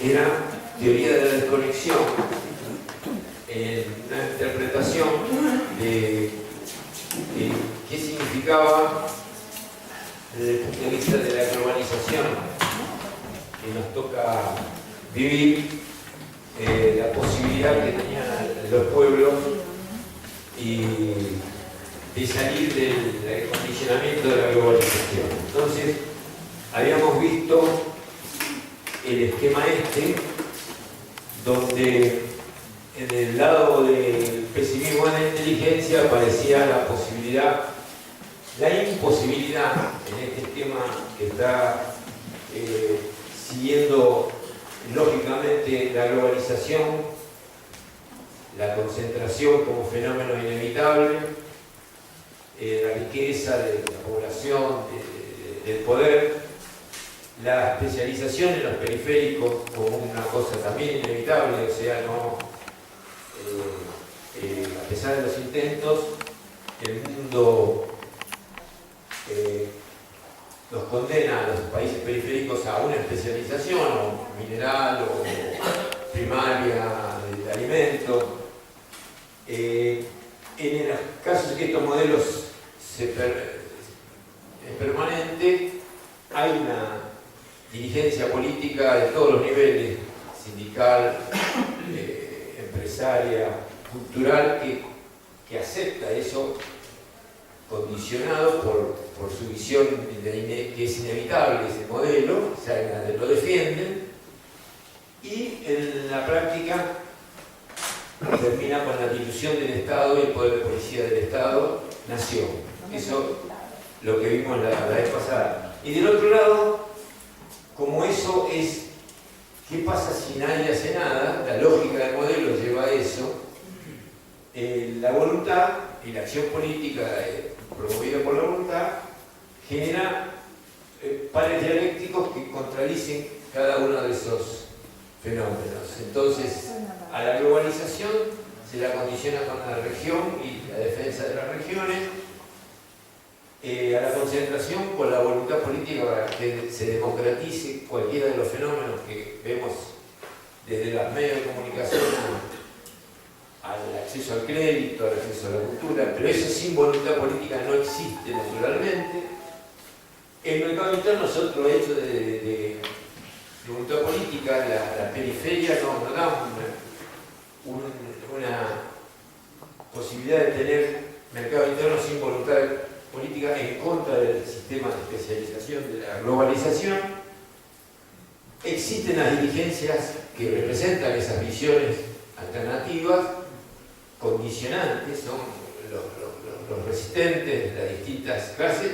era teoría de la desconexión, una interpretación de qué significaba desde el punto de vista de la globalización que nos toca vivir, la posibilidad que tenían los pueblos y de salir del condicionamiento de la globalización. Entonces, habíamos visto el esquema donde en el lado del pesimismo de la inteligencia aparecía la posibilidad, la imposibilidad en este esquema que está siguiendo lógicamente la globalización, la concentración como fenómeno inevitable, la riqueza de la población, del poder, la especialización en los periféricos como una cosa también inevitable, o sea, no, a pesar de los intentos, el mundo nos condena a los países periféricos a una especialización, o mineral, o primaria, de alimentos. En los casos que estos modelos es permanente, hay una dirigencia política de todos los niveles, sindical, empresaria, cultural, que acepta eso, condicionado por su visión que es inevitable ese modelo, o sea, lo defienden, y en la práctica termina con la dilución del Estado y el poder de policía del Estado, nación. Eso lo que vimos la vez pasada. Y del otro lado, como eso es, ¿qué pasa si nadie hace nada? La lógica del modelo lleva a eso. La voluntad y la acción política promovida por la voluntad genera pares dialécticos que contradicen cada uno de esos fenómenos. Entonces, a la globalización se la condiciona con la región y la defensa de las regiones, a la concentración con la voluntad política para que se democratice cualquiera de los fenómenos que vemos desde los medios de comunicación al acceso al crédito, al acceso a la cultura, pero eso sin voluntad política no existe naturalmente. El mercado interno es otro hecho de voluntad política. La periferia no da una posibilidad de tener mercado interno sin voluntad política en contra del sistema de especialización, de la globalización. Existen las dirigencias que representan esas visiones alternativas, condicionantes, son los resistentes de las distintas clases,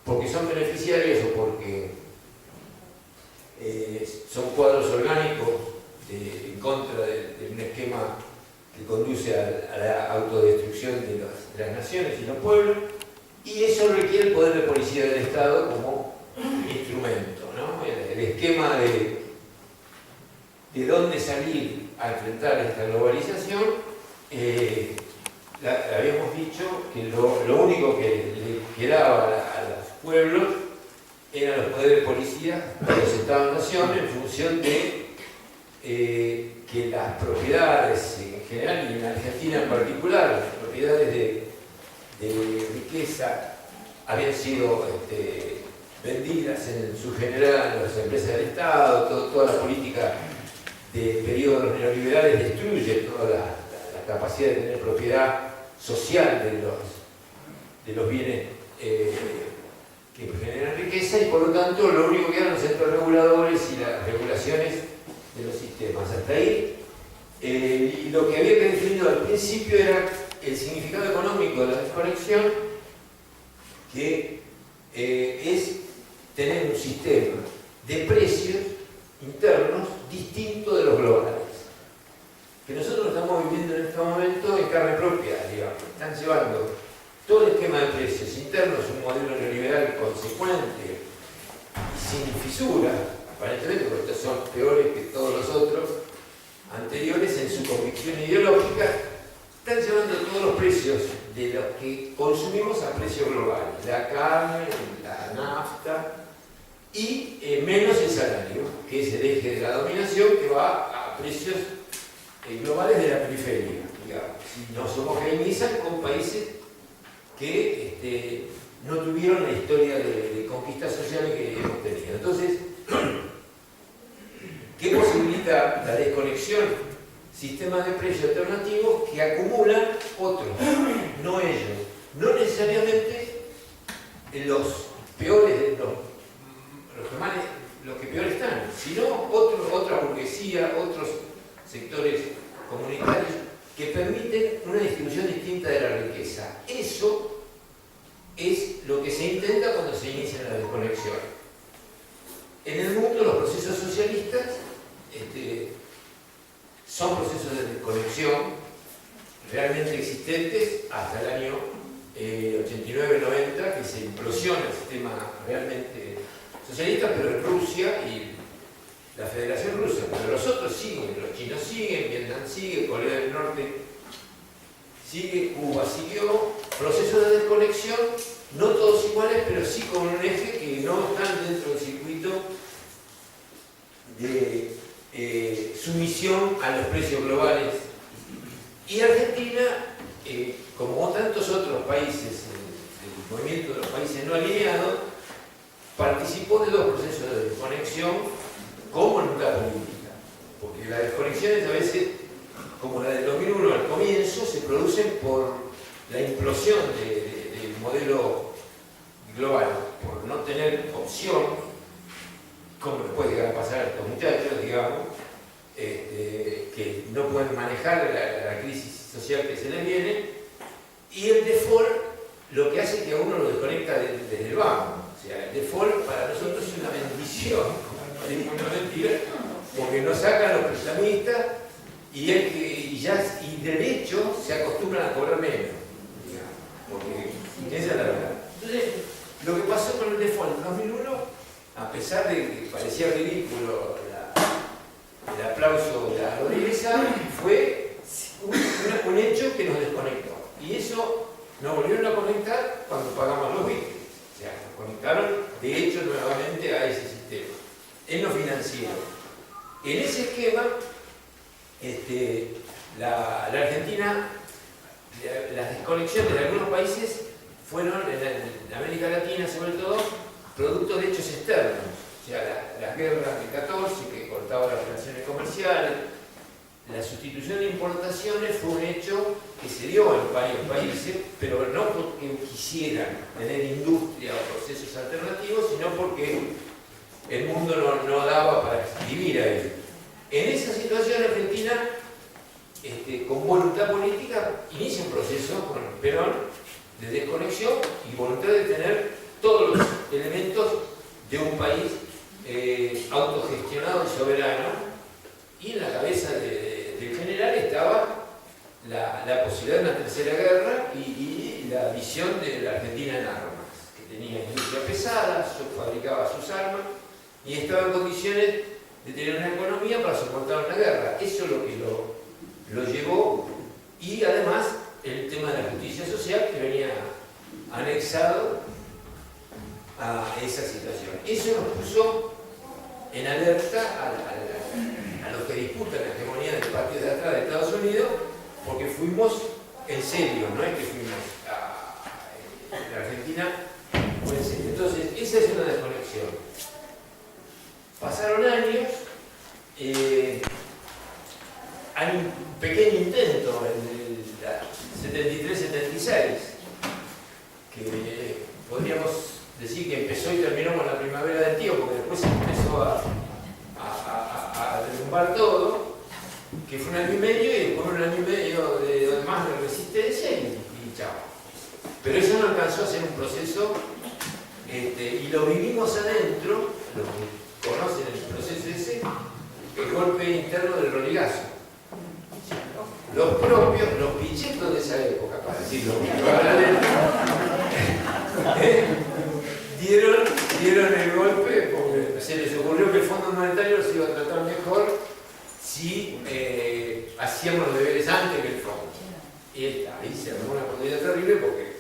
porque son beneficiarios o porque son cuadros orgánicos en contra de un esquema que conduce a la autodestrucción de las naciones y los pueblos, y eso requiere el poder de policía del Estado como instrumento, ¿no? El esquema de dónde salir a enfrentar esta globalización. Habíamos dicho que lo único que le quedaba a los pueblos eran los poderes de policía de los Estados-nación en función de que las propiedades en general y en Argentina en particular, las propiedades de riqueza habían sido vendidas en su general a las empresas del Estado. Toda la política de periodos neoliberales destruye toda la capacidad de tener propiedad social de los bienes que generan riqueza, y por lo tanto lo único que eran los centros reguladores y las regulaciones de los sistemas. Hasta ahí, y lo que había que definir al principio era el significado económico de la desconexión, que es tener un sistema de precios internos distinto de los globales, que nosotros estamos viviendo en este momento en carne propia, digamos. Están llevando todo el esquema de precios internos, un modelo neoliberal consecuente y sin fisuras, aparentemente, porque estos son peores que todos los otros anteriores en su convicción ideológica. Están llevando todos los precios de los que consumimos a precio global, la carne, la nafta, y menos el salario, que es el eje de la dominación, que va a precios globales de la periferia, digamos. Si nos homogeneizan con países que no tuvieron la historia de conquistas sociales que hemos tenido. Entonces, ¿qué posibilita la desconexión? Sistemas de precios alternativos que acumulan otros, no ellos. No necesariamente los peores, los que peor están, sino otra burguesía, otros sectores comunitarios que permiten una distribución distinta de la riqueza. Eso es lo que se intenta cuando se inicia la desconexión. En el mundo los procesos socialistas son procesos de desconexión realmente existentes hasta el año 89-90, que se implosiona el sistema realmente socialista, pero en Rusia y la Federación Rusa, pero los otros siguen, los chinos siguen, Vietnam sigue, Corea del Norte sigue, Cuba siguió, procesos de desconexión, no todos iguales, pero sí con un eje que no están dentro del circuito de sumisión a los precios globales. Y Argentina, como tantos otros países, el movimiento de los países no alineados, participó de dos procesos de desconexión con voluntad política. Porque las desconexiones a veces, como la del 2001 al comienzo, se producen por la implosión del modelo global, por no tener opción, como les puede llegar a pasar a estos muchachos, digamos, que no pueden manejar la crisis social que se les viene, y el default lo que hace que a uno lo desconecta desde el banco. O sea, el default para nosotros es una bendición, parece una mentira, porque nos sacan los prestamistas y de hecho se acostumbran a cobrar menos, digamos, porque esa es la verdad. Entonces, lo que pasó con el default en 2001, a pesar de que parecía ridículo el aplauso de la Rodríguez, fue un hecho que nos desconectó. Y eso nos volvieron a conectar cuando pagamos los bitcoins. O sea, nos conectaron de hecho nuevamente a ese sistema, en lo financiero. En ese esquema, la Argentina, las desconexiones de algunos países fueron, en América Latina sobre todo, producto de hechos externos. O sea, las guerras de 14 que cortaban las relaciones comerciales, la sustitución de importaciones fue un hecho que se dio en varios países, pero no porque quisieran tener industria o procesos alternativos, sino porque el mundo no daba para vivir ahí. En esa situación Argentina, con voluntad política, inicia un proceso con Perón de desconexión y voluntad de tener todos los elementos de un país autogestionado y soberano, y en la cabeza del general estaba la posibilidad de una tercera guerra y la visión de la Argentina en armas, que tenía industria pesada, fabricaba sus armas y estaba en condiciones de tener una economía para soportar una guerra. Eso es lo que lo llevó, y además el tema de la justicia social que venía anexado a esa situación. Eso nos puso en alerta a los que disputan la hegemonía del patio de atrás de Estados Unidos, porque fuimos en serio, no es que fuimos a la Argentina, fue en serio. Entonces, esa es una desconexión. Pasaron años, hay un pequeño intento en el 73-76, que podríamos decir que empezó y terminó con la primavera del tío, porque después empezó a derrumbar todo, que fue un año y medio, y después un año y medio de más de resistencia y chao. Pero eso no alcanzó a ser un proceso, y lo vivimos adentro, los que conocen el proceso ese, el golpe interno del roligazo. Los propios, los pichetos de esa época, para decirlo, dieron el golpe porque se les ocurrió que el Fondo Monetario se iba a tratar mejor si hacíamos los deberes antes que el Fondo. Y ahí se armó una condena terrible porque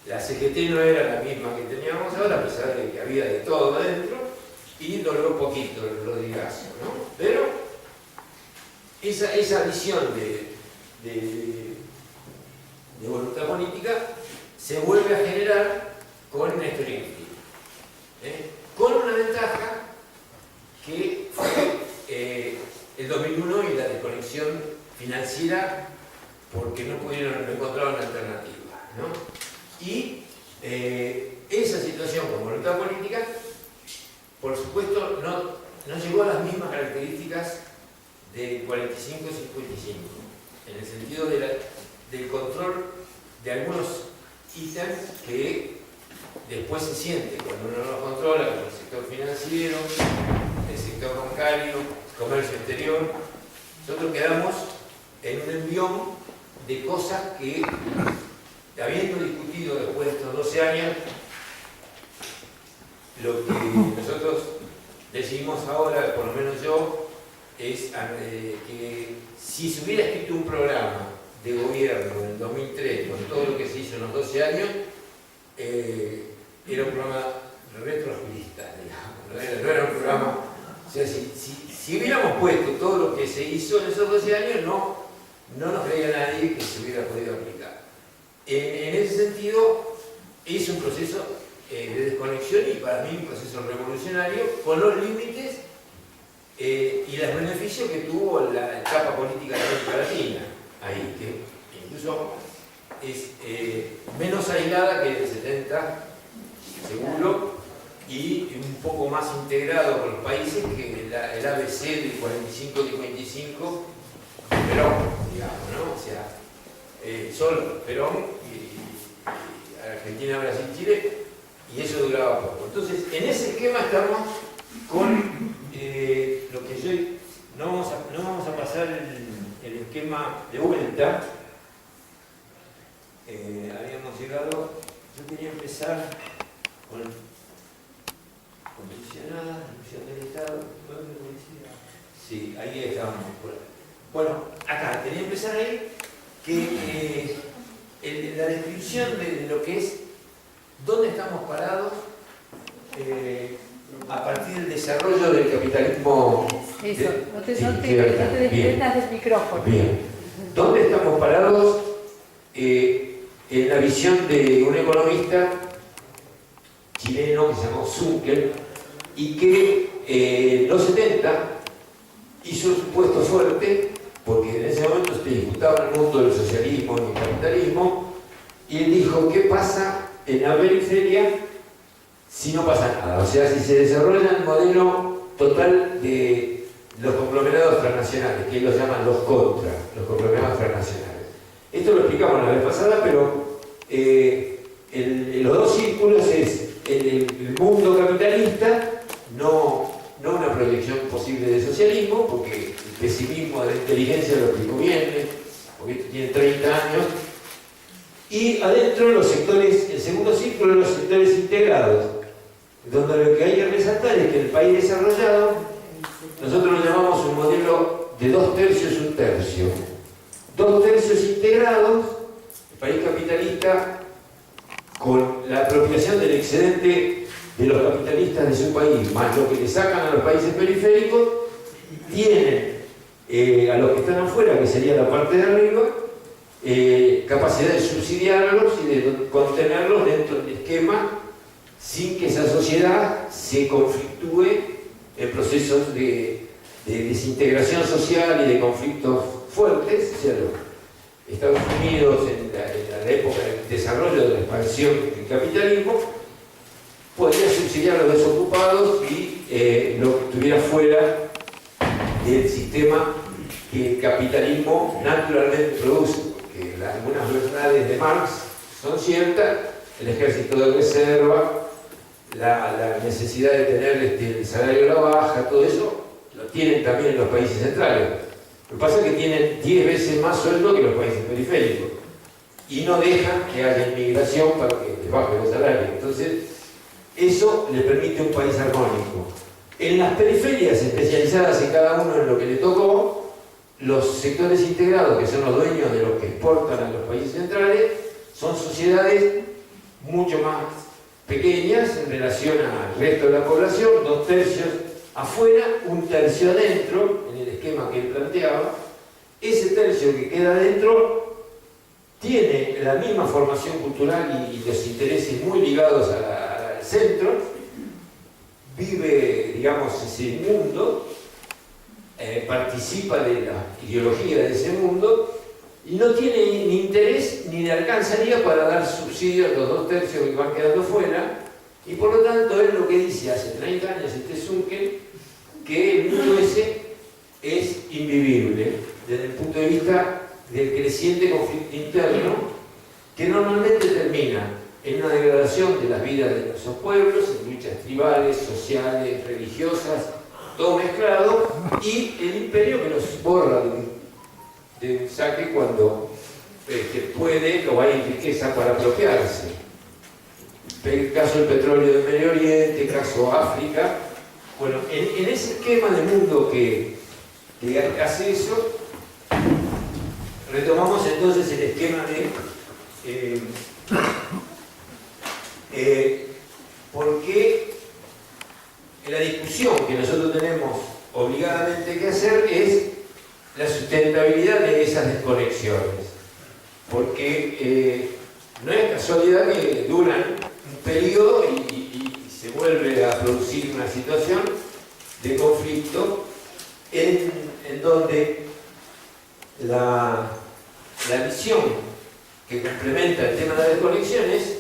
la CGT no era la misma que teníamos ahora, a pesar de que había de todo adentro, y dolió poquito el rodillazo, ¿no? Pero esa visión de voluntad política se vuelve a generar con Néstor y Cristina, con una ventaja que fue el 2001 y la desconexión financiera, porque no encontrar una alternativa, ¿no? Y esa situación con voluntad política, por supuesto, no llegó a las mismas características del 45-55, en el sentido del control de algunos ítems que después se siente cuando uno los controla, como el sector financiero, el sector bancario, comercio exterior. Nosotros quedamos en un envión de cosas que, habiendo discutido después de estos 12 años, lo que nosotros decidimos ahora, por lo menos yo, es que si se hubiera escrito un programa de gobierno en el 2003 con todo lo que se hizo en los 12 años, era un programa retroactivista, digamos, no era un programa. O sea, si hubiéramos puesto todo lo que se hizo en esos 12 años, no nos creía nadie que se hubiera podido aplicar. En ese sentido, es un proceso de desconexión y para mí un proceso revolucionario con los límites y los beneficios que tuvo la etapa política de América Latina, ahí, que incluso es menos aislada que el 70, seguro, y un poco más integrado con los países que el ABC del 45-55, Perón, digamos, ¿no? O sea, solo Perón y Argentina, Brasil, Chile, y eso duraba poco. Entonces, en ese esquema estamos con lo que yo... No vamos a pasar el esquema de vuelta. Habíamos llegado... Yo quería empezar con condicionada, función del Estado. Sí, ahí estábamos. Bueno, acá, quería empezar ahí, que la descripción de lo que es dónde estamos parados a partir del desarrollo del capitalismo. Eso, no te desprendas del micrófono. Bien. ¿Dónde estamos parados en la visión de un economista chileno que se llamó Zunkel y que en los 70 hizo un supuesto fuerte, porque en ese momento se disputaba el mundo del socialismo y el capitalismo, y él dijo: ¿qué pasa en la periferia si no pasa nada? O sea, si se desarrolla el modelo total de los conglomerados transnacionales, que ellos llaman los conglomerados transnacionales. Esto lo explicamos la vez pasada, pero los dos círculos es el mundo capitalista, no una proyección posible de socialismo, porque el pesimismo de la inteligencia lo explicó bien, porque esto tiene 30 años, y adentro los sectores, el segundo círculo, los sectores integrados, donde lo que hay que resaltar es que el país desarrollado, nosotros lo llamamos un modelo de 2 tercios, 1 tercio. 2 tercios integrados, el país capitalista, con la apropiación del excedente de los capitalistas de su país, más lo que le sacan a los países periféricos, tienen a los que están afuera, que sería la parte de arriba, capacidad de subsidiarlos y de contenerlos dentro del esquema sin que esa sociedad se conflictúe en procesos de desintegración social y de conflictos fuertes. O sea, Estados Unidos en la época del desarrollo de la expansión del capitalismo podría subsidiar a los desocupados y lo que estuviera fuera del sistema que el capitalismo naturalmente produce, porque algunas verdades de Marx son ciertas: el ejército de reserva, la necesidad de tener el salario a la baja, todo eso lo tienen también en los países centrales. Lo que pasa es que tienen 10 veces más sueldo que los países periféricos y no dejan que haya inmigración para que les bajen los salarios. Entonces, eso le permite un país armónico. En las periferias especializadas en cada uno en lo que le tocó, los sectores integrados, que son los dueños de los que exportan a los países centrales, son sociedades mucho más pequeñas en relación al resto de la población, 2/3 afuera, 1/3 adentro, en el esquema que él planteaba. Ese tercio que queda adentro tiene la misma formación cultural y los intereses muy ligados al centro, vive, digamos, ese mundo, participa de la ideología de ese mundo, y no tiene ni interés ni le alcanzaría para dar subsidio a los 2/3 que van quedando fuera, y por lo tanto es lo que dice hace 30 años este Zunkel, que el mundo ese es invivible desde el punto de vista del creciente conflicto interno, que normalmente termina en una degradación de las vidas de nuestros pueblos, en luchas tribales, sociales, religiosas, todo mezclado, y el imperio que los borra de un saque cuando puede o hay riqueza para apropiarse. El caso del petróleo del Medio Oriente, el caso África. Bueno, en ese esquema de mundo que hace eso, retomamos entonces el esquema de por qué la discusión que nosotros tenemos obligadamente que hacer es la sustentabilidad de esas desconexiones, porque no es casualidad que duran un periodo y se vuelve a producir una situación de conflicto en donde la visión que complementa el tema de las desconexiones,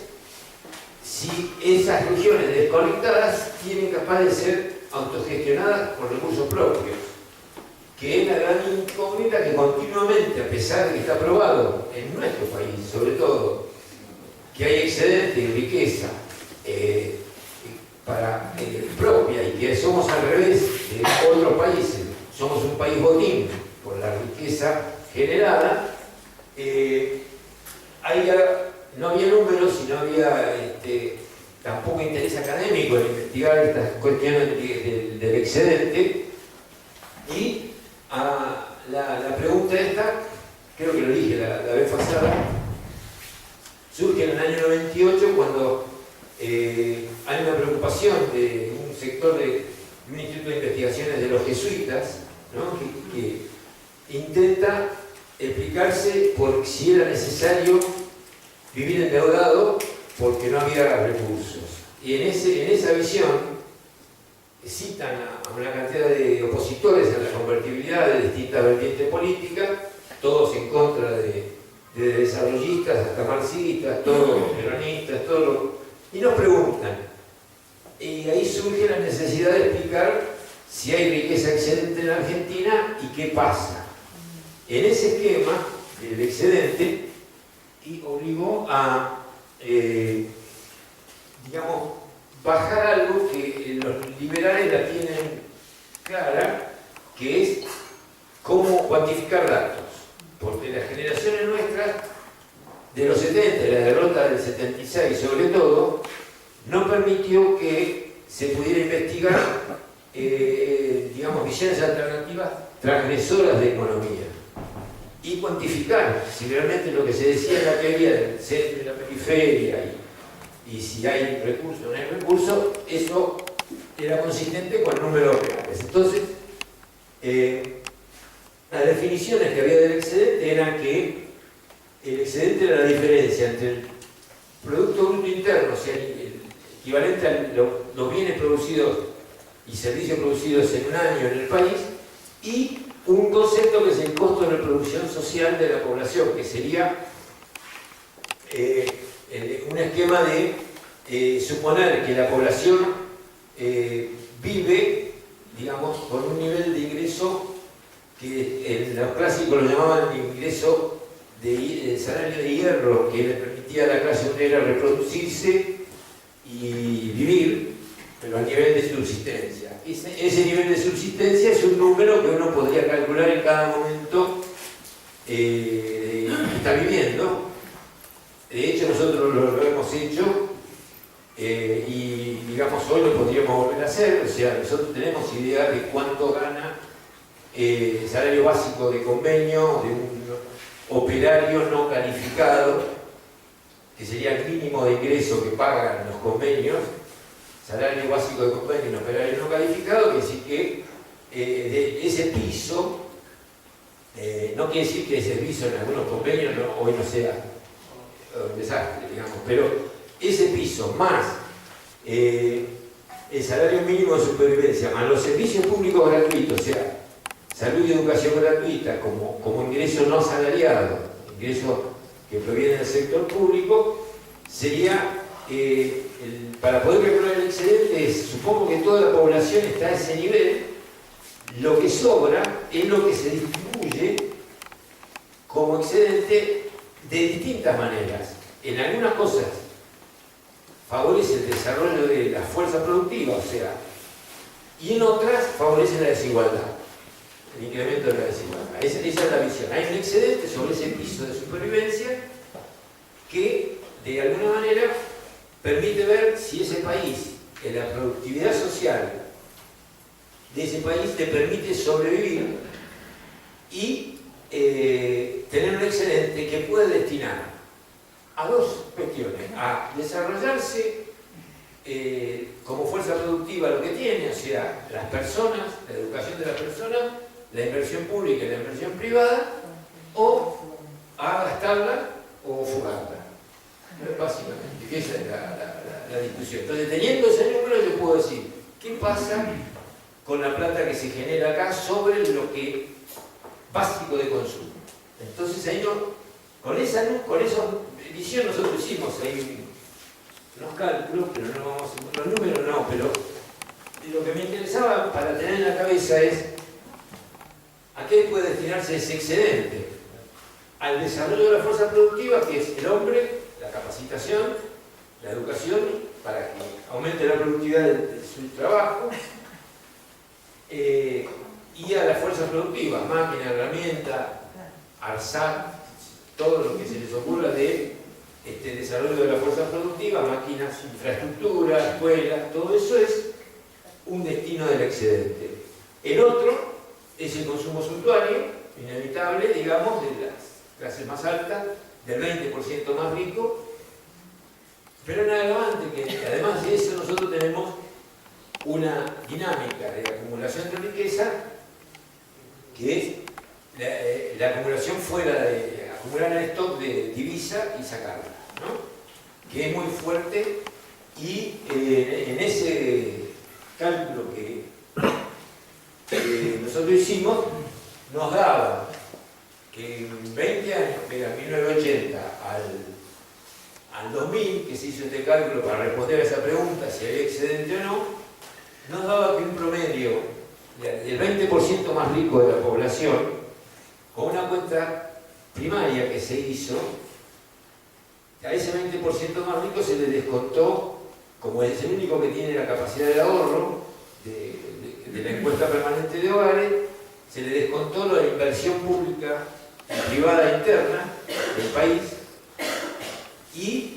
si esas regiones desconectadas tienen capaz de ser autogestionadas por recursos propios, que es la gran incógnita que continuamente, a pesar de que está probado en nuestro país, sobre todo, que hay excedente y riqueza propia, y que somos al revés de otros países, somos un país botín por la riqueza generada, no había números y no había tampoco interés académico en investigar estas cuestiones del excedente. Y la pregunta esta, creo que lo dije la vez pasada, surge en el año 98 cuando hay una preocupación de un sector de un instituto de investigaciones de los jesuitas, ¿no? que intenta explicarse por si era necesario vivir endeudado porque no había recursos. Y en esa visión citan a una cantidad de opositores a la convertibilidad de distintas vertientes políticas, todos en contra de desarrollistas hasta marxistas, todos peronistas, y nos preguntan. Y ahí surge la necesidad de explicar si hay riqueza excedente en Argentina y qué pasa. En ese esquema, el excedente y obligó a, digamos, bajar algo que los liberales la tienen clara, que es cómo cuantificar datos. Porque las generaciones nuestras, de los 70, la derrota del 76 sobre todo, no permitió que se pudiera investigar, digamos, visiones alternativas transgresoras de economía y cuantificar si realmente lo que se decía en la teoría del centro y la periferia y si hay recursos o no hay recursos, eso era consistente con números reales. Entonces, las definiciones que había del excedente eran que el excedente era la diferencia entre el Producto Bruto Interno, o sea, el equivalente a los bienes producidos y servicios producidos en un año en el país, y un concepto que es el costo de reproducción social de la población, que sería un esquema de suponer que la población vive, digamos, con un nivel de ingreso que en los clásicos lo llamaban ingreso de salario de hierro, que le permitía a la clase obrera reproducirse y vivir, pero a nivel de subsistencia. Ese nivel de subsistencia es un número que uno podría calcular en cada momento que está viviendo. De hecho, nosotros lo hemos hecho y, digamos, hoy lo podríamos volver a hacer. O sea, nosotros tenemos idea de cuánto gana el salario básico de convenio de un operario no calificado que sería el mínimo de ingreso que pagan los convenios, salario básico de convenio en operario no calificado, que decir que de ese piso, no quiere decir que ese piso en algunos convenios hoy no sea un desastre, digamos, pero ese piso más el salario mínimo de supervivencia, más los servicios públicos gratuitos, o sea, salud y educación gratuita como ingreso no asalariado, ingreso que proviene del sector público, sería, para poder calcular el excedente, supongo que toda la población está a ese nivel, lo que sobra es lo que se distribuye como excedente de distintas maneras. En algunas cosas favorece el desarrollo de la fuerza productiva, o sea, y en otras favorece la desigualdad, el incremento de la desigualdad. Esa es la visión. Hay un excedente sobre ese piso de supervivencia que, de alguna manera, permite ver si ese país, en la productividad social de ese país, le permite sobrevivir y tener un excedente que puede destinar a dos cuestiones: a desarrollarse como fuerza productiva lo que tiene, o sea, las personas, la educación de las personas, la inversión pública y la inversión privada, o a gastarla o fugarla, básicamente, que esa es la discusión. Entonces, teniendo ese número, yo puedo decir, ¿qué pasa con la plata que se genera acá sobre lo que básico de consumo? Entonces, ahí con esa visión nosotros hicimos ahí unos cálculos, pero no vamos a los números, no, pero lo que me interesaba para tener en la cabeza es ¿a qué puede destinarse ese excedente? Al desarrollo de la fuerza productiva, que es el hombre, la capacitación, la educación, para que aumente la productividad de su trabajo, y a las fuerzas productivas, máquina, herramienta, ARSAT, todo lo que se les ocurra de desarrollo de la fuerza productiva, máquinas, infraestructura, escuelas, todo eso es un destino del excedente. El otro es el consumo suntuario, inevitable, digamos, de las clases más altas, del 20% más rico, pero en agravante que además de eso nosotros tenemos una dinámica de acumulación de riqueza que es la acumulación fuera de acumular el stock de divisa y sacarla, ¿no? Que es muy fuerte, y en ese cálculo que nosotros hicimos nos daba que en 20 años, que era 1980 al 2000, que se hizo este cálculo para responder a esa pregunta, si había excedente o no, nos daba que un promedio del 20% más rico de la población, con una cuenta primaria que se hizo, a ese 20% más rico se le descontó, como es el único que tiene la capacidad de ahorro de la encuesta permanente de hogares, se le descontó la inversión pública y privada interna del país, y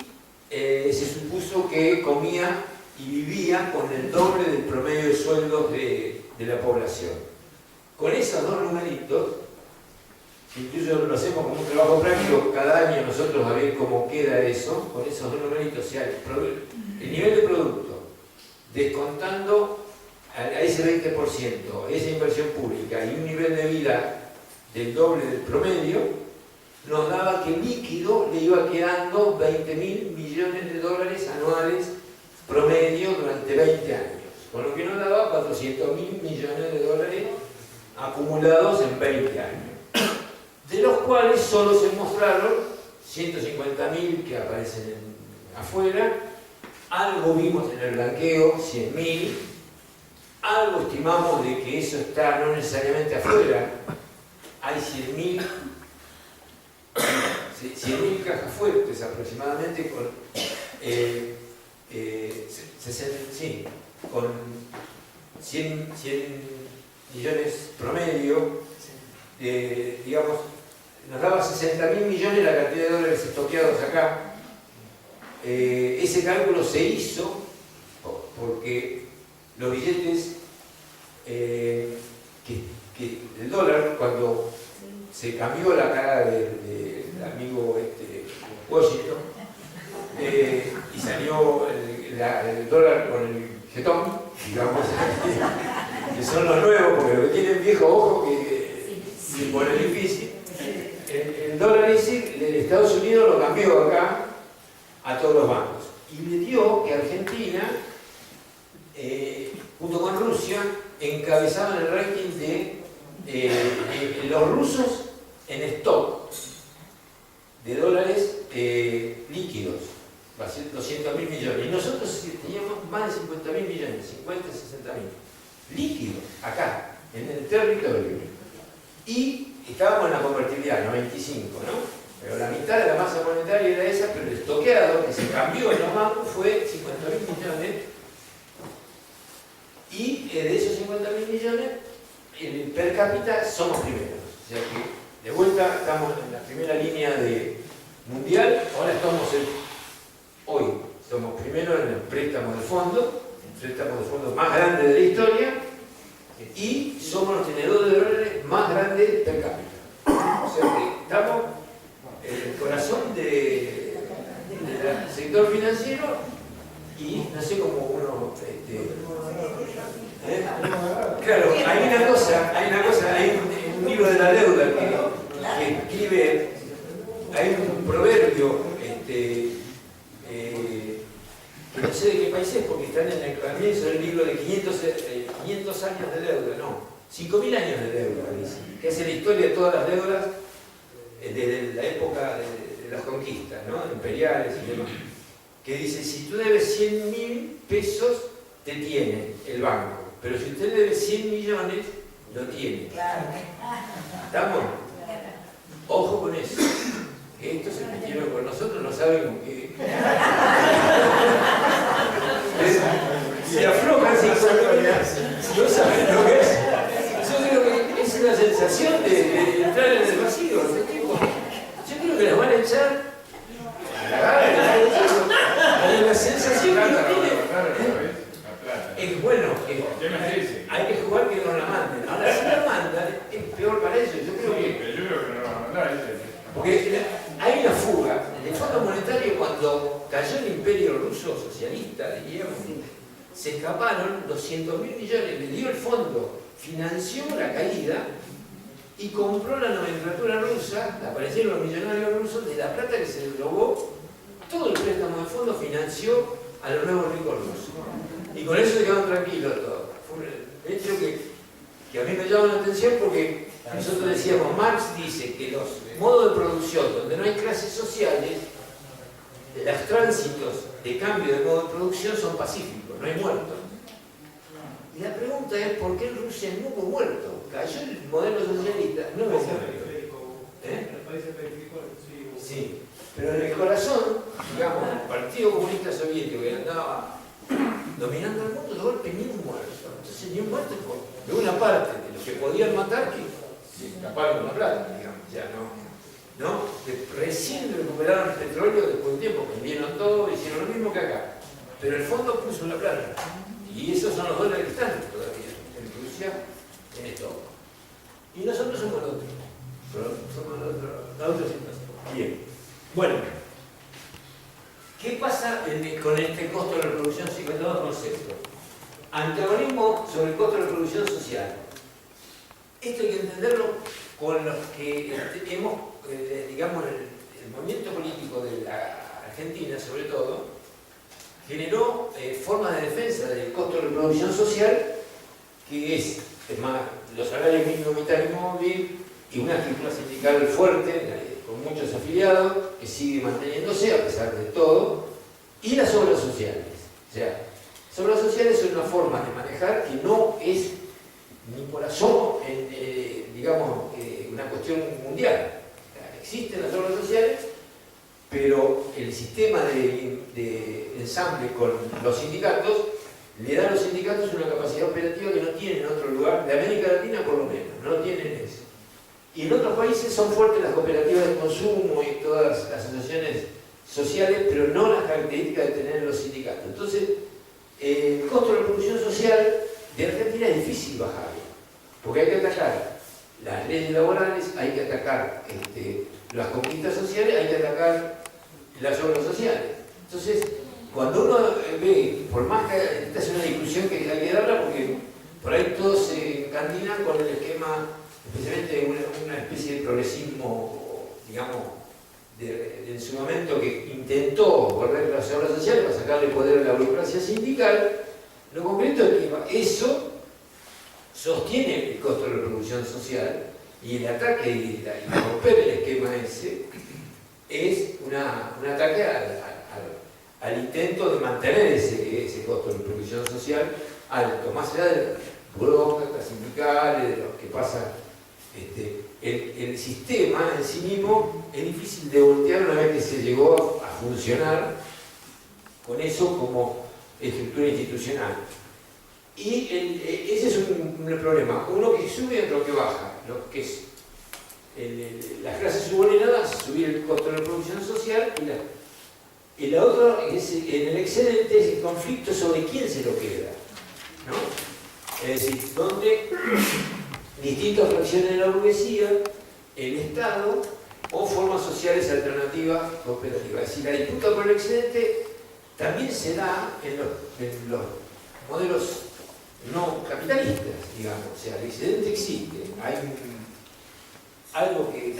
se supuso que comía y vivía con el doble del promedio de sueldos de la población. Con esos dos numeritos, incluso lo hacemos como un trabajo práctico cada año nosotros a ver cómo queda eso, con esos dos numeritos, o sea, el nivel de producto, descontando a ese 20%, esa inversión pública y un nivel de vida del doble del promedio, nos daba que líquido le iba quedando 20.000 millones de dólares anuales promedio durante 20 años, con lo que nos daba 400.000 millones de dólares acumulados en 20 años, de los cuales solo se mostraron 150.000 que aparecen afuera, algo vimos en el blanqueo, 100.000, algo estimamos de que eso está no necesariamente afuera, hay 100.000 cajas fuertes aproximadamente con con 100 millones promedio, digamos, nos daba 60.000 millones la cantidad de dólares estoqueados acá. Ese cálculo se hizo porque los billetes el dólar, cuando se cambió la cara del amigo Washington, y salió el dólar con el jetón, digamos, que son los nuevos, porque lo que tienen viejo ojo que pone difícil. El dólar ese, Estados Unidos lo cambió acá a todos los bancos y le dio que Argentina, junto con Rusia, encabezaban el ranking de los rusos en stock de dólares líquidos, 200.000 millones. Y nosotros teníamos más de 50.000 millones, 50, 60.000 líquidos acá, en el territorio. Y estábamos en la convertibilidad, 95, ¿no? Pero la mitad de la masa monetaria era esa, pero el estoqueado que se cambió en los bancos fue 50.000 millones. Y de esos 50.000 millones, per cápita somos primeros. O sea que de vuelta estamos en la primera línea mundial. Ahora hoy somos primeros en el préstamo de fondo, el préstamo de fondo más grande de la historia, y somos los tenedores de dólares más grandes per cápita. O sea que estamos en el corazón del sector financiero y no sé cómo uno... Claro, hay un libro de la deuda que escribe, hay un proverbio que no sé de qué país es porque están en el comienzo del libro de 500 años de deuda, no, 5.000 años de deuda, dice, que hace la historia de todas las deudas desde la época de las conquistas, ¿no? Imperiales y demás, que dice, si tú debes 100.000 pesos, te tiene el banco, pero si usted debe 100 millones, lo tiene. ¿Estamos? Ojo con eso. Estos se metieron con nosotros, no saben con qué. Se aflojan sin saber, no saben lo que es. Yo creo que es una sensación de entrar en el vacío. Yo creo que les van a echar a la gana, hay una sensación que no tiene. Es bueno, hay que jugar que no la manden. Ahora, si la mandan, es peor para ellos. Yo creo que no la mandan. Porque hay una fuga. El Fondo Monetario, cuando cayó el imperio ruso socialista, diríamos, se escaparon 200.000 millones, le dio el fondo, financió la caída y compró la nomenclatura rusa, aparecieron los millonarios rusos, de la plata que se le robó, todo el préstamo de fondo financió a los nuevos ricos rusos. Y con eso se quedaron tranquilos todos. Fue un hecho que a mí me llama la atención porque nosotros decíamos, Marx dice que los modos de producción donde no hay clases sociales, los tránsitos de cambio de modo de producción son pacíficos, no hay muertos. Y la pregunta es, ¿por qué en Rusia no hubo muertos? Cayó el modelo socialista, no hubo muertos. Sí, pero en el corazón, digamos, el Partido Comunista Soviético que andaba dominando el mundo, de golpe ni un muerto. Entonces ni un muerto de una parte de los que podían matar que se escaparon con la plata, digamos, ya no, recién recuperaron el petróleo después de un tiempo, vendieron todo, hicieron lo mismo que acá, pero el fondo puso la plata, y esos son los dólares que están todavía en Rusia, en esto. Y nosotros somos los otros, la otra situación. Bien, bueno, ¿qué pasa con este costo de reproducción? 52 conceptos. Antagonismo sobre el costo de reproducción social. Esto hay que entenderlo con los que hemos, digamos, el movimiento político de la Argentina, sobre todo, generó formas de defensa del costo de reproducción social, que es más, los salarios mínimos vitales móviles y una estructura sindical fuerte, con muchos afiliados, que sigue manteniéndose a pesar de todo, y las obras sociales. O sea, las obras sociales son una forma de manejar que no es ni por asomo, digamos, una cuestión mundial. Existen las obras sociales, pero el sistema de ensamble con los sindicatos le da a los sindicatos una capacidad operativa que no tienen en otro lugar, de América Latina por lo menos, no tienen eso. Y en otros países son fuertes las cooperativas de consumo y todas las asociaciones sociales, pero no las características de tener los sindicatos. Entonces, el costo de la producción social de Argentina es difícil bajarlo, porque hay que atacar las leyes laborales, hay que atacar las conquistas sociales, hay que atacar las obras sociales. Entonces, cuando uno ve, por más que esta es una discusión que hay que darla, porque por ahí todos se encandilan con el esquema, especialmente de una especie de progresismo, digamos, en su momento, que intentó volver a las obras sociales para sacarle poder a la burocracia sindical. Lo concreto es que eso sostiene el costo de reproducción social, y el ataque y romper el esquema ese es un ataque al intento de mantener ese costo de reproducción social alto, más allá de burócratas sindicales, de los que pasan. El sistema en sí mismo es difícil de voltear una vez que se llegó a funcionar con eso como estructura institucional. Y ese es un problema, uno que sube y otro que baja. Lo que es las clases subordinadas, subir el costo de reproducción social, y la otra es en el excedente, es el conflicto sobre quién se lo queda, ¿no? Es decir, donde distintas fracciones de la burguesía, el Estado o formas sociales alternativas cooperativas. Es decir, la disputa por el excedente también se da en los modelos no capitalistas, digamos. O sea, el excedente existe, hay algo que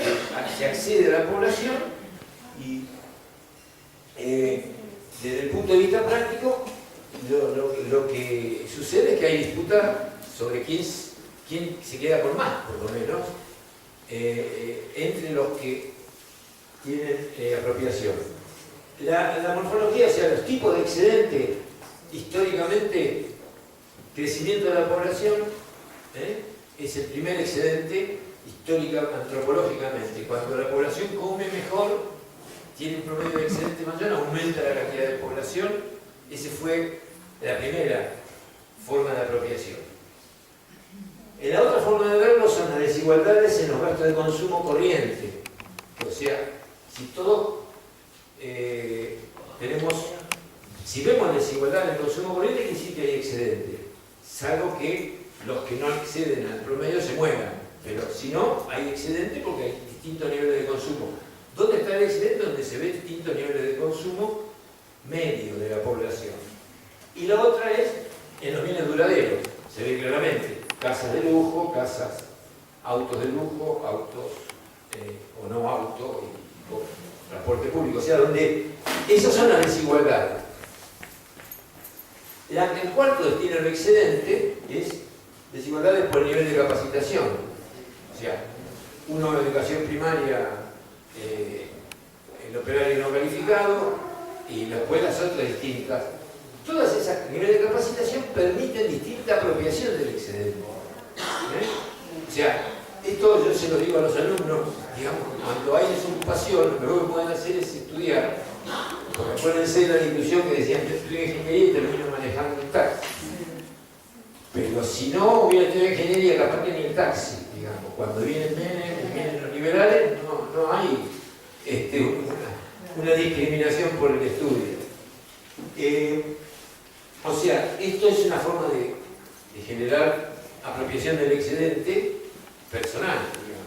se accede a la población y desde el punto de vista práctico lo que sucede es que hay disputa sobre quién se queda con más, por lo menos, entre los que tienen apropiación. La morfología, o sea, los tipos de excedente, históricamente, crecimiento de la población, es el primer excedente antropológicamente. Cuando la población come mejor, tiene un promedio de excedente mayor, aumenta la cantidad de población. Esa fue la primera forma de apropiación. La otra forma de verlo son las desigualdades en los gastos de consumo corriente. O sea, si todos si vemos desigualdad en el consumo corriente, quiere decir que hay excedente, salvo que los que no exceden al promedio se muevan, pero si no, hay excedente porque hay distintos niveles de consumo. ¿Dónde está el excedente? Donde se ve distintos niveles de consumo medio de la población. Y la otra es en los bienes duraderos, se ve claramente, casas de lujo, autos de lujo, autos o no autos, transporte público, o sea, donde esas son las desigualdades. El cuarto destino del excedente es desigualdades por el nivel de capacitación. O sea, uno de educación primaria, el operario no calificado, y las escuelas otras distintas. Todas esas niveles de capacitación permiten distinta apropiación del excedente. O sea, esto yo se lo digo a los alumnos, digamos, cuando hay desocupación, lo que pueden hacer es estudiar. Porque acuérdense de la discusión que decían, yo estudié ingeniería y termino manejando un taxi. Pero si no hubiera estudiado ingeniería, capaz que ni el taxi, digamos. Cuando vienen los liberales, no hay una discriminación por el estudio. O sea, esto es una forma de generar apropiación del excedente personal, digamos.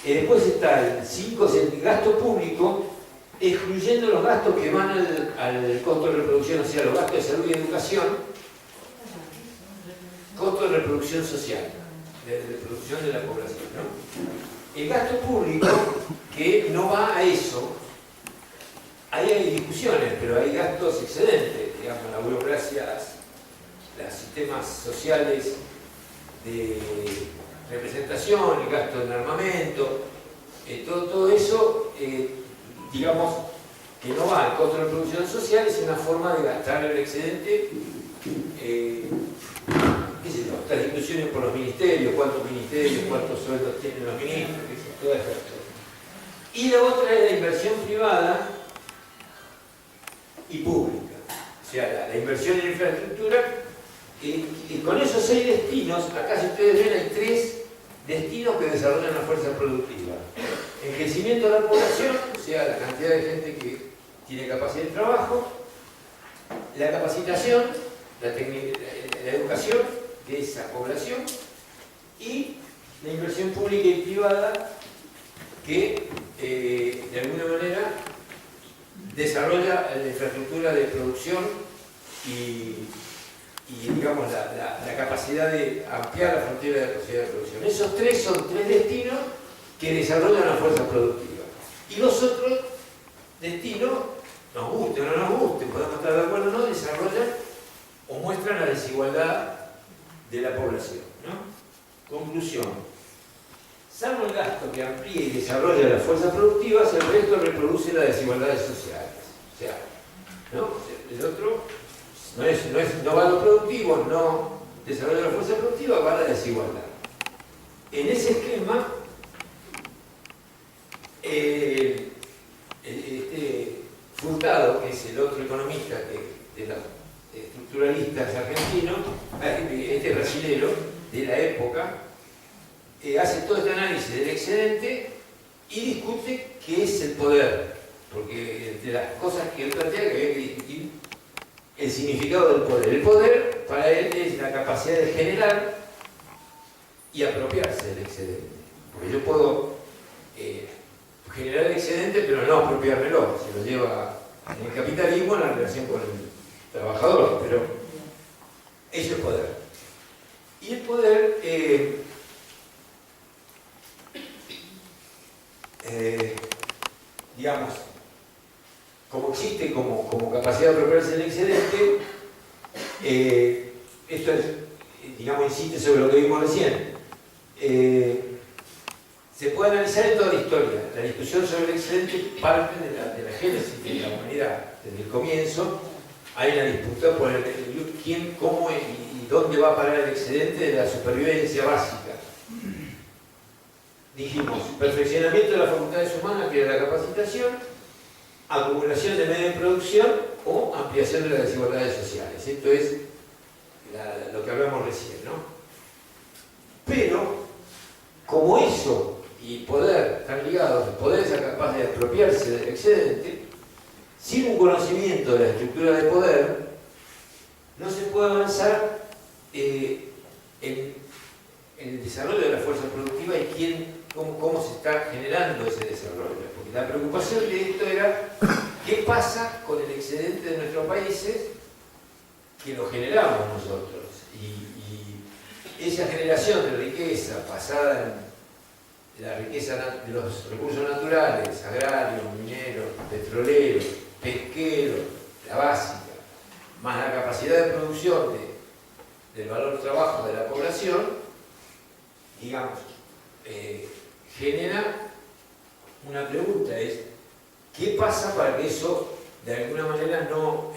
Después está el 5, el gasto público, excluyendo los gastos que van al costo de reproducción, o sea, los gastos de salud y educación, costo de reproducción social, de reproducción de la población, ¿no? El gasto público, que no va a eso, ahí hay discusiones, pero hay gastos excedentes, digamos, la burocracia, los sistemas sociales de representación, el gasto en armamento, todo eso, digamos, que no va al costo de reproducción social, es una forma de gastar el excedente, qué sé yo, estas discusiones por los ministerios, cuántos sueldos tienen los ministros, todas esas cosas. Y la otra es la inversión privada y pública, o sea, la inversión en infraestructura, y con esos 6 destinos, acá si ustedes ven hay 3 destinos que desarrollan la fuerza productiva. El crecimiento de la población, o sea, la cantidad de gente que tiene capacidad de trabajo, la capacitación, la educación de esa población, y la inversión pública y privada que de alguna manera desarrolla la infraestructura de producción y digamos, la capacidad de ampliar la frontera de la posibilidad de producción. Esos tres son tres destinos que desarrollan las fuerzas productivas. Y los otros destinos, nos guste o no nos guste, podemos estar de acuerdo o no, desarrollan o muestran la desigualdad de la población, ¿no? Conclusión. Salvo el gasto que amplía y desarrolla las fuerzas productivas, el resto reproduce las desigualdades sociales. O sea, ¿no? El otro no va a lo productivo, no desarrolla la fuerza productiva, va a la desigualdad. En ese esquema, Furtado, que es el otro economista de los estructuralistas argentinos, brasilero de la época, hace todo este análisis del excedente y discute qué es el poder, porque entre las cosas que él plantea que había que discutir el significado del poder. El poder para él es la capacidad de generar y apropiarse del excedente, porque yo puedo generar el excedente pero no apropiármelo, se lo lleva en el capitalismo en la relación con el trabajador, pero eso es poder. Y el poder digamos, como existe como capacidad de apropiarse del excedente, esto es, digamos, insiste sobre lo que vimos recién, se puede analizar en toda la historia. La discusión sobre el excedente parte de la génesis de la humanidad. Desde el comienzo hay una disputa por quién, cómo y dónde va a parar el excedente de la supervivencia básica. Dijimos, perfeccionamiento de las facultades humanas, que era la capacitación, acumulación de medios de producción o ampliación de las desigualdades sociales. Esto es lo que hablamos recién, ¿no? Pero, como eso y poder están ligados, el poder es capaz de apropiarse del excedente, sin un conocimiento de la estructura de poder, no se puede avanzar en el desarrollo de la fuerza productiva y cómo se está generando ese desarrollo. Porque la preocupación de esto era qué pasa con el excedente de nuestros países que lo generamos nosotros. Y esa generación de riqueza basada en la riqueza de los recursos naturales, agrarios, mineros, petroleros, pesqueros, la básica, más la capacidad de producción del valor trabajo de la población, digamos, genera una pregunta, es ¿qué pasa para que eso de alguna manera no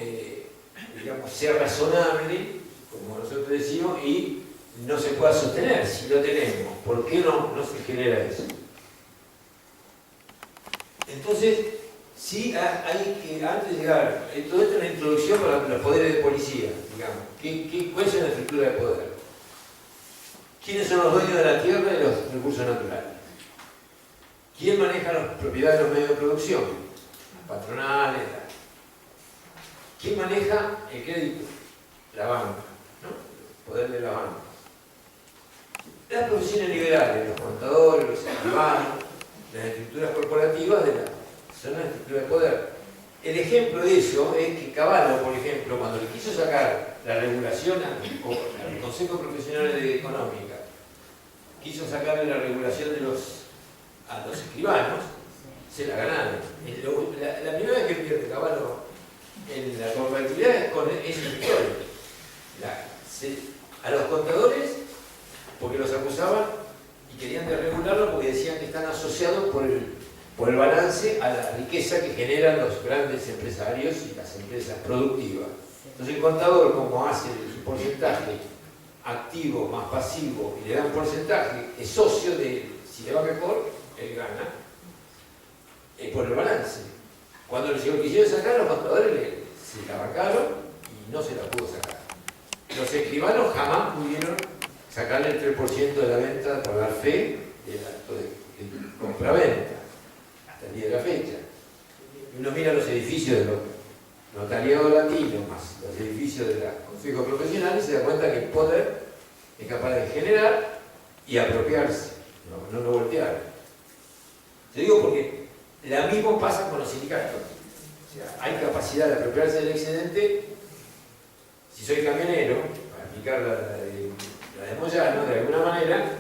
digamos, sea razonable, como nosotros decimos, y no se pueda sostener si lo tenemos? ¿Por qué no se genera eso? Entonces, sí hay que, antes de llegar, todo esto es una introducción para los poderes de policía, digamos. ¿Cuál es la estructura de poder? ¿Quiénes son los dueños de la tierra y de los recursos naturales? ¿Quién maneja las propiedades de los medios de producción? Las patronales. ¿Quién maneja el crédito? La banca, ¿no? El poder de la banca. Las profesiones liberales, los contadores, los escribanos, las estructuras corporativas son las estructuras de poder. El ejemplo de eso es que Cavallo, por ejemplo, cuando le quiso sacar la regulación al Consejo Profesional de Económica, quiso sacarle la regulación a los escribanos, se la ganaron. La primera vez que pierde Cavallo en la competitividad es con esa victoria. A los contadores, porque los acusaban y querían desregularlo porque decían que están asociados por el balance a la riqueza que generan los grandes empresarios y las empresas productivas. Entonces el contador, como hace su porcentaje activo más pasivo y le da un porcentaje, es socio de, si le va mejor, él gana, por el balance. Cuando se lo quisieron sacar, los contadores se la bancaron y no se la pudo sacar. Los escribanos jamás pudieron sacarle el 3% de la venta por dar fe del acto de compra-venta, hasta el día de la fecha. Y uno mira los edificios de los notariados latinos, más los edificios de los consejos profesionales, y se da cuenta que el poder es capaz de generar y apropiarse, no lo voltear. Te digo porque lo mismo pasa con los sindicatos. O sea, hay capacidad de apropiarse del excedente. Si soy camionero, para aplicar la de Moyano, de alguna manera,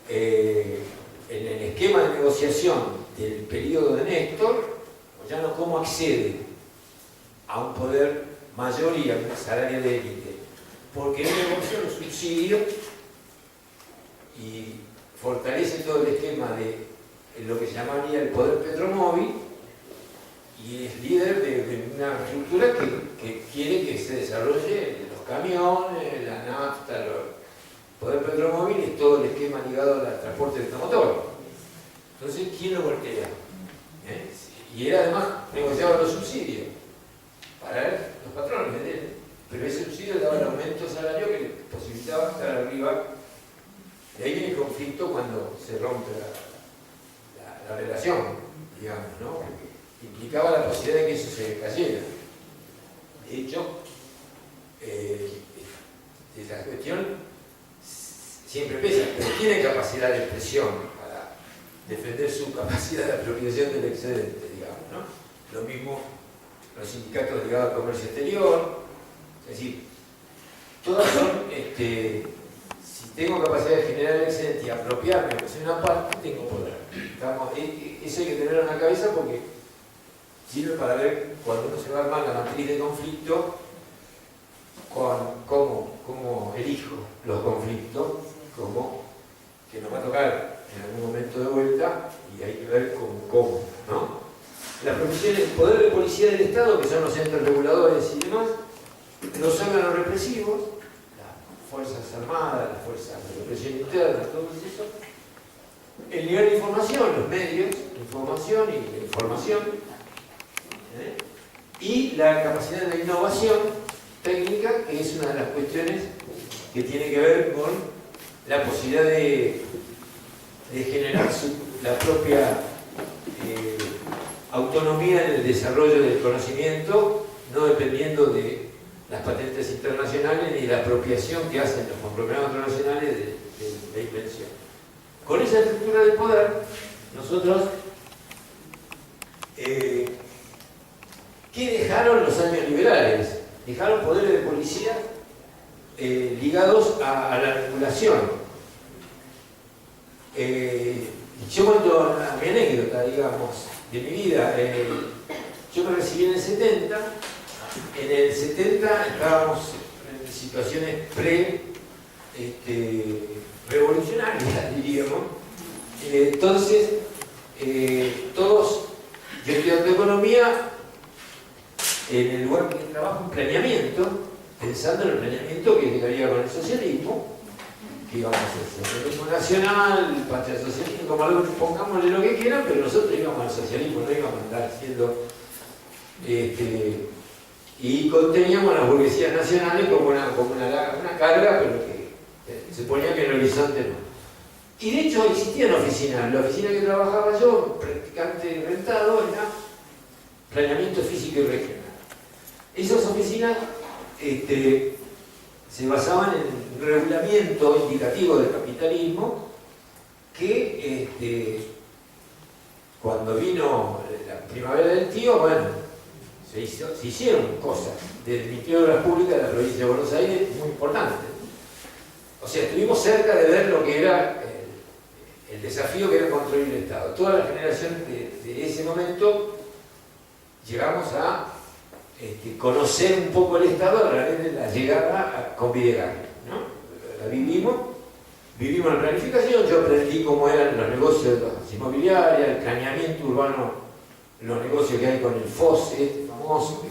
en el esquema de negociación del periodo de Néstor, Moyano cómo accede a un poder mayor y a un salario de élite. Porque él negocia los subsidios y fortalece todo el esquema de lo que se llamaría el poder petromóvil, y es líder de una estructura que quiere que se desarrolle los camiones, la nafta, el poder petromóvil es todo el esquema ligado al transporte de automotor. Entonces, ¿quién lo voltea? Y él además negociaba los subsidios para él, los patrones de él, pero ese subsidio le daba el aumento salario que le posibilitaba estar arriba. De ahí viene el conflicto cuando se rompe la relación, digamos, ¿no? Porque implicaba la posibilidad de que eso se cayera. De hecho, esa cuestión siempre pesa, pero tiene capacidad de expresión para defender su capacidad de apropiación del excedente, digamos, ¿no? Lo mismo los sindicatos ligados al comercio exterior, es decir, todas son, si tengo capacidad de generar el excedente y apropiarme, pues en una parte tengo poder. Eso hay que tenerlo en la cabeza porque sirve para ver cuando uno se va a armar la matriz de conflicto, cómo elijo los conflictos, que nos va a tocar en algún momento de vuelta, y hay que ver cómo, ¿no? Las profesiones, el poder de policía del Estado, que son los entes reguladores y demás, los órganos represivos, las fuerzas armadas, las fuerzas de represión interna, todo eso, el nivel de información, los medios de información y de información, y la capacidad de innovación técnica, que es una de las cuestiones que tiene que ver con la posibilidad de generar la propia autonomía en el desarrollo del conocimiento, no dependiendo de las patentes internacionales ni de la apropiación que hacen los conglomerados internacionales de la invención. Con esa estructura de poder, nosotros, ¿qué dejaron los años liberales? Dejaron poderes de policía ligados a la regulación. Yo cuento mi anécdota, digamos, de mi vida. Yo me recibí en el 70. En el 70 estábamos en situaciones revolucionarias, diríamos. Entonces, todos, yo estudiando economía, en el lugar que trabajo en planeamiento, pensando en el planeamiento que llegaría con el socialismo, que íbamos a hacer socialismo nacional, patria socialismo, como algo, pongámosle lo que quieran, pero nosotros íbamos al socialismo, no íbamos a andar haciendo y conteníamos a las burguesías nacionales como una carga, pero que se ponía que en el horizonte no. Y de hecho existían oficinas. La oficina que trabajaba yo, practicante rentado, era planeamiento físico y regional. Esas oficinas se basaban en un regulamiento indicativo del capitalismo que cuando vino la primavera del tío, bueno, se hicieron cosas del Ministerio de Obras Públicas de la provincia de Buenos Aires muy importantes. O sea, estuvimos cerca de ver lo que era el desafío que era construir el Estado. Toda la generación de ese momento llegamos a conocer un poco el Estado a través de la llegada con Videgaray, ¿no? La vivimos en planificación, yo aprendí cómo eran los negocios de las inmobiliarias, el planeamiento urbano, los negocios que hay con el FOS, famoso,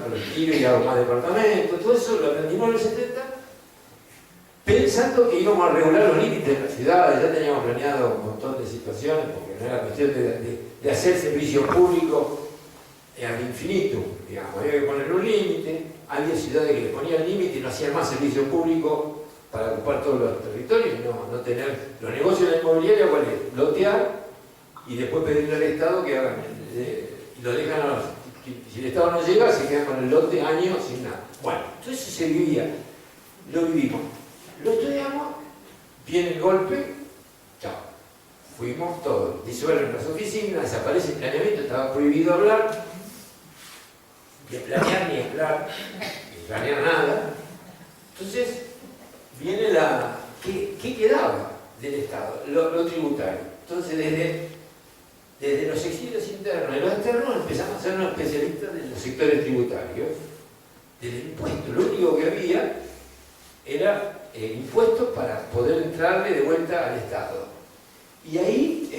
con el tiro y hago más departamentos, todo eso lo aprendimos en los 70, pensando que íbamos a regular los límites de la ciudad. Ya teníamos planeado un montón de situaciones, porque no era cuestión de hacer servicio público al infinito, digamos, había que poner un límite. Había ciudades que le ponían límite y no hacían más servicio público para ocupar todos los territorios, no tener los negocios de la inmobiliaria, ¿cuál es? Lotear y después pedirle al Estado que hagan, y lo dejan a los, si el Estado no llega, se quedan con el lote años sin nada. Bueno, todo eso se vivía, lo vivimos, lo estudiamos, viene el golpe, chao, fuimos todos, disuelven las oficinas, desaparece el planeamiento, estaba prohibido hablar, de planear ni planear nada. Entonces, viene ¿qué quedaba del Estado? Lo tributario. Entonces, desde los exilios internos y los externos empezamos a ser unos especialistas de los sectores tributarios. Del impuesto, lo único que había era impuestos para poder entrarle de vuelta al Estado. Y ahí,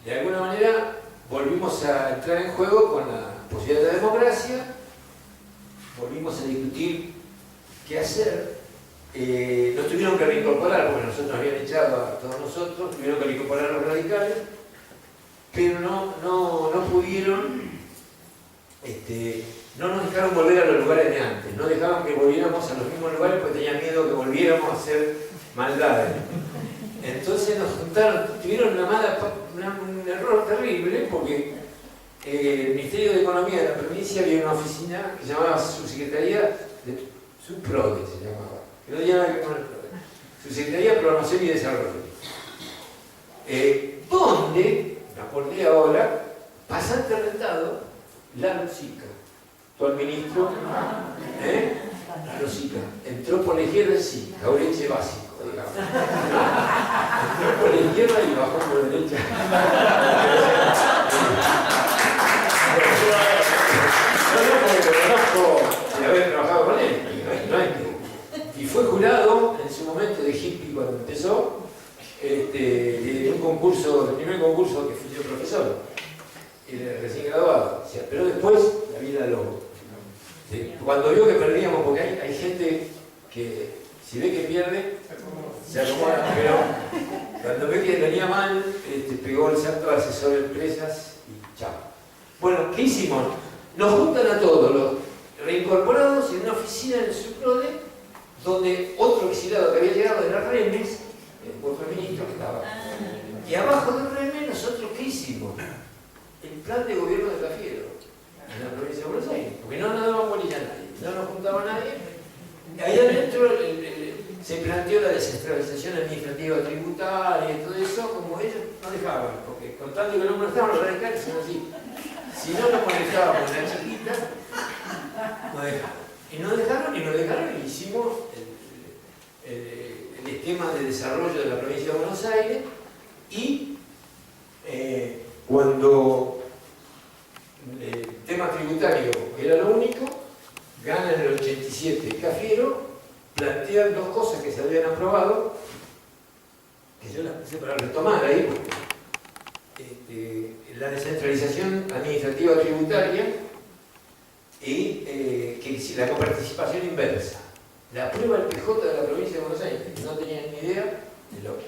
de alguna manera, volvimos a entrar en juego con la posibilidad de la democracia, volvimos a discutir qué hacer. Nos tuvieron que reincorporar, porque nosotros habían echado a todos nosotros, tuvieron que reincorporar a los radicales, pero no pudieron, no nos dejaron volver a los lugares de antes, no dejaban que volviéramos a los mismos lugares porque tenían miedo que volviéramos a hacer maldades. Entonces nos juntaron, tuvieron un error terrible porque el Ministerio de Economía de la provincia había una oficina que se llamaba Subsecretaría de Subprode, se llamaba, que no tenía nada que ver con el PRODE, Subsecretaría de Programación y Desarrollo, donde, me acordé ahora, pasante rentado, Lalo Sica, actual ministro, Lalo Sica, entró por la izquierda, sí, Laurenche básico, digamos. Entró por la izquierda y bajó por la derecha. No porque conozco de haber trabajado con él, y fue jurado en su momento de hippie cuando empezó, de un concurso, del primer concurso que fui yo profesor, recién graduado. O sea, pero después la vida cuando vio que perdíamos, porque hay gente que si ve que pierde, se acomoda, pero cuando ve que venía mal, pegó el salto al asesor de empresas y chao. Bueno, ¿qué hicimos? Nos juntan a todos los reincorporados en una oficina en el Subprode, donde otro exiliado que había llegado de las Remes, otro ministro que estaba. Y abajo del Remes, nosotros ¿qué hicimos? El plan de gobierno de Cafiero, en la provincia de Buenos Aires, porque no nos daban bolilla a nadie, no nos juntaba a nadie. Ahí adentro se planteó la descentralización administrativa tributaria y todo eso, como ellos no dejaban, porque con tanto que no molestaban los radicales, son así. Si no nos molestábamos en la chiquita, no dejaban. Y no dejaron y hicimos el esquema de desarrollo de la provincia de Buenos Aires y cuando el tema tributario era lo único, gana en el 87 Cafiero, plantean dos cosas que se habían aprobado, que yo las puse para retomar ahí, porque la descentralización administrativa tributaria y la coparticipación inversa. La prueba del PJ de la provincia de Buenos Aires, que no tenían ni idea de lo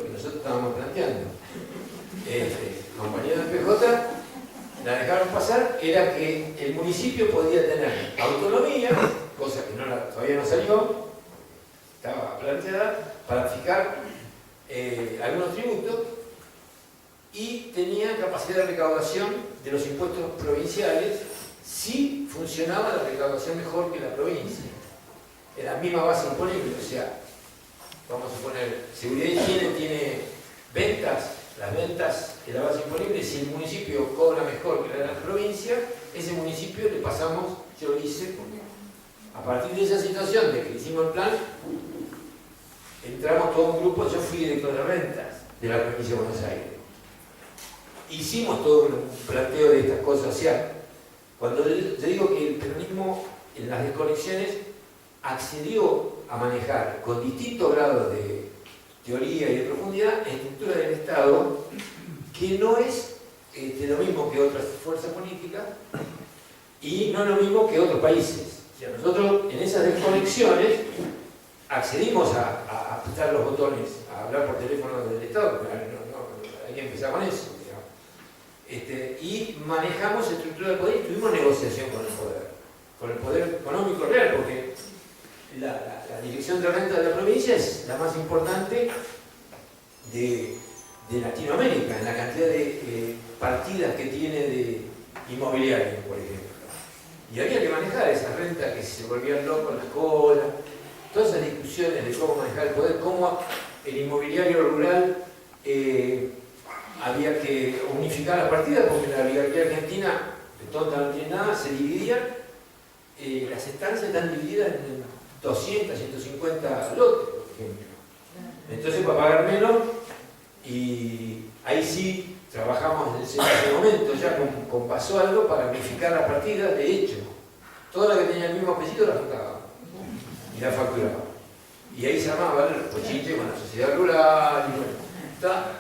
que nosotros estábamos planteando. Compañeros del PJ la dejaron pasar, era que el municipio podía tener autonomía, cosa que todavía no salió, estaba planteada, para fijar algunos tributos, y tenía capacidad de recaudación de los impuestos provinciales si funcionaba la recaudación mejor que la provincia. En la misma base imponible, o sea, vamos a suponer, seguridad y higiene tiene ventas, las ventas de la base imponible, si el municipio cobra mejor que la de la provincia, ese municipio le pasamos, yo lo hice, porque a partir de esa situación de que hicimos el plan, entramos todo un grupo, yo fui director de rentas de la provincia de Buenos Aires. Hicimos todo un planteo de estas cosas, o sea, cuando yo digo que el peronismo en las desconexiones accedió a manejar con distintos grados de teoría y de profundidad estructura del Estado que no es lo mismo que otras fuerzas políticas y no es lo mismo que otros países. O sea, nosotros en esas desconexiones accedimos a apretar los botones, a hablar por teléfono del Estado, porque hay que empezar con eso. Y manejamos estructura del poder y tuvimos negociación con el poder económico real, porque la dirección de renta de la provincia es la más importante de Latinoamérica, en la cantidad de partidas que tiene de inmobiliario, por ejemplo. Y había que manejar esas rentas que se volvían locos, las colas, todas esas discusiones de cómo manejar el poder, cómo el inmobiliario rural había que unificar las partidas porque la oligarquía argentina, de tonta no tiene nada, se dividía, las estancias están divididas en 200, 150 lotes, por ejemplo. Entonces, para pagar menos, y ahí sí trabajamos en ese momento ya con Basualdo para unificar las partidas. De hecho, toda la que tenía el mismo apellido la juntaba y la facturaba. Y ahí se armaba los pochiches con la sociedad rural, y bueno,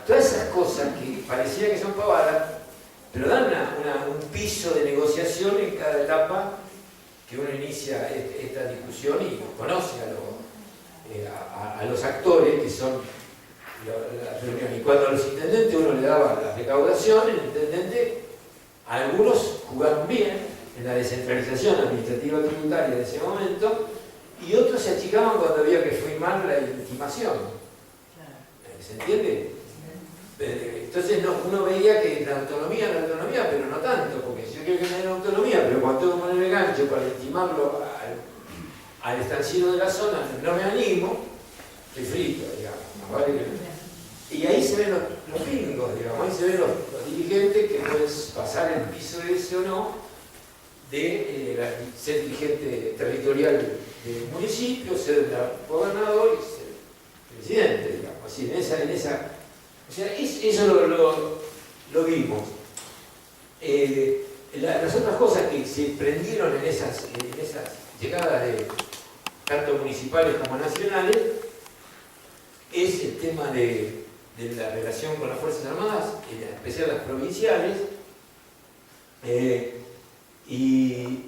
todas esas cosas que parecía que son pavadas, pero dan un piso de negociación en cada etapa que uno inicia esta discusión y conoce a los actores que son la reunión. Y cuando a los intendentes uno le daba la recaudación, el intendente, algunos jugaron bien en la descentralización administrativa tributaria de ese momento, y otros se achicaban cuando había que firmar la intimación. ¿Se entiende? Entonces uno veía que la autonomía, pero no tanto, porque yo quiero que me den autonomía, pero cuando tengo que poner el gancho para intimarlo al estanciero de la zona, no me animo, estoy frito, digamos. ¿Vale? Y ahí se ven los bingos, digamos, ahí se ven los dirigentes que puedes pasar el piso ese o no de ser dirigente territorial del municipio, ser gobernador y ser presidente, digamos, así, o sea, eso lo vimos. Las otras cosas que se prendieron en esas llegadas tanto municipales como nacionales es el tema de la relación con las Fuerzas Armadas, en especial las provinciales, y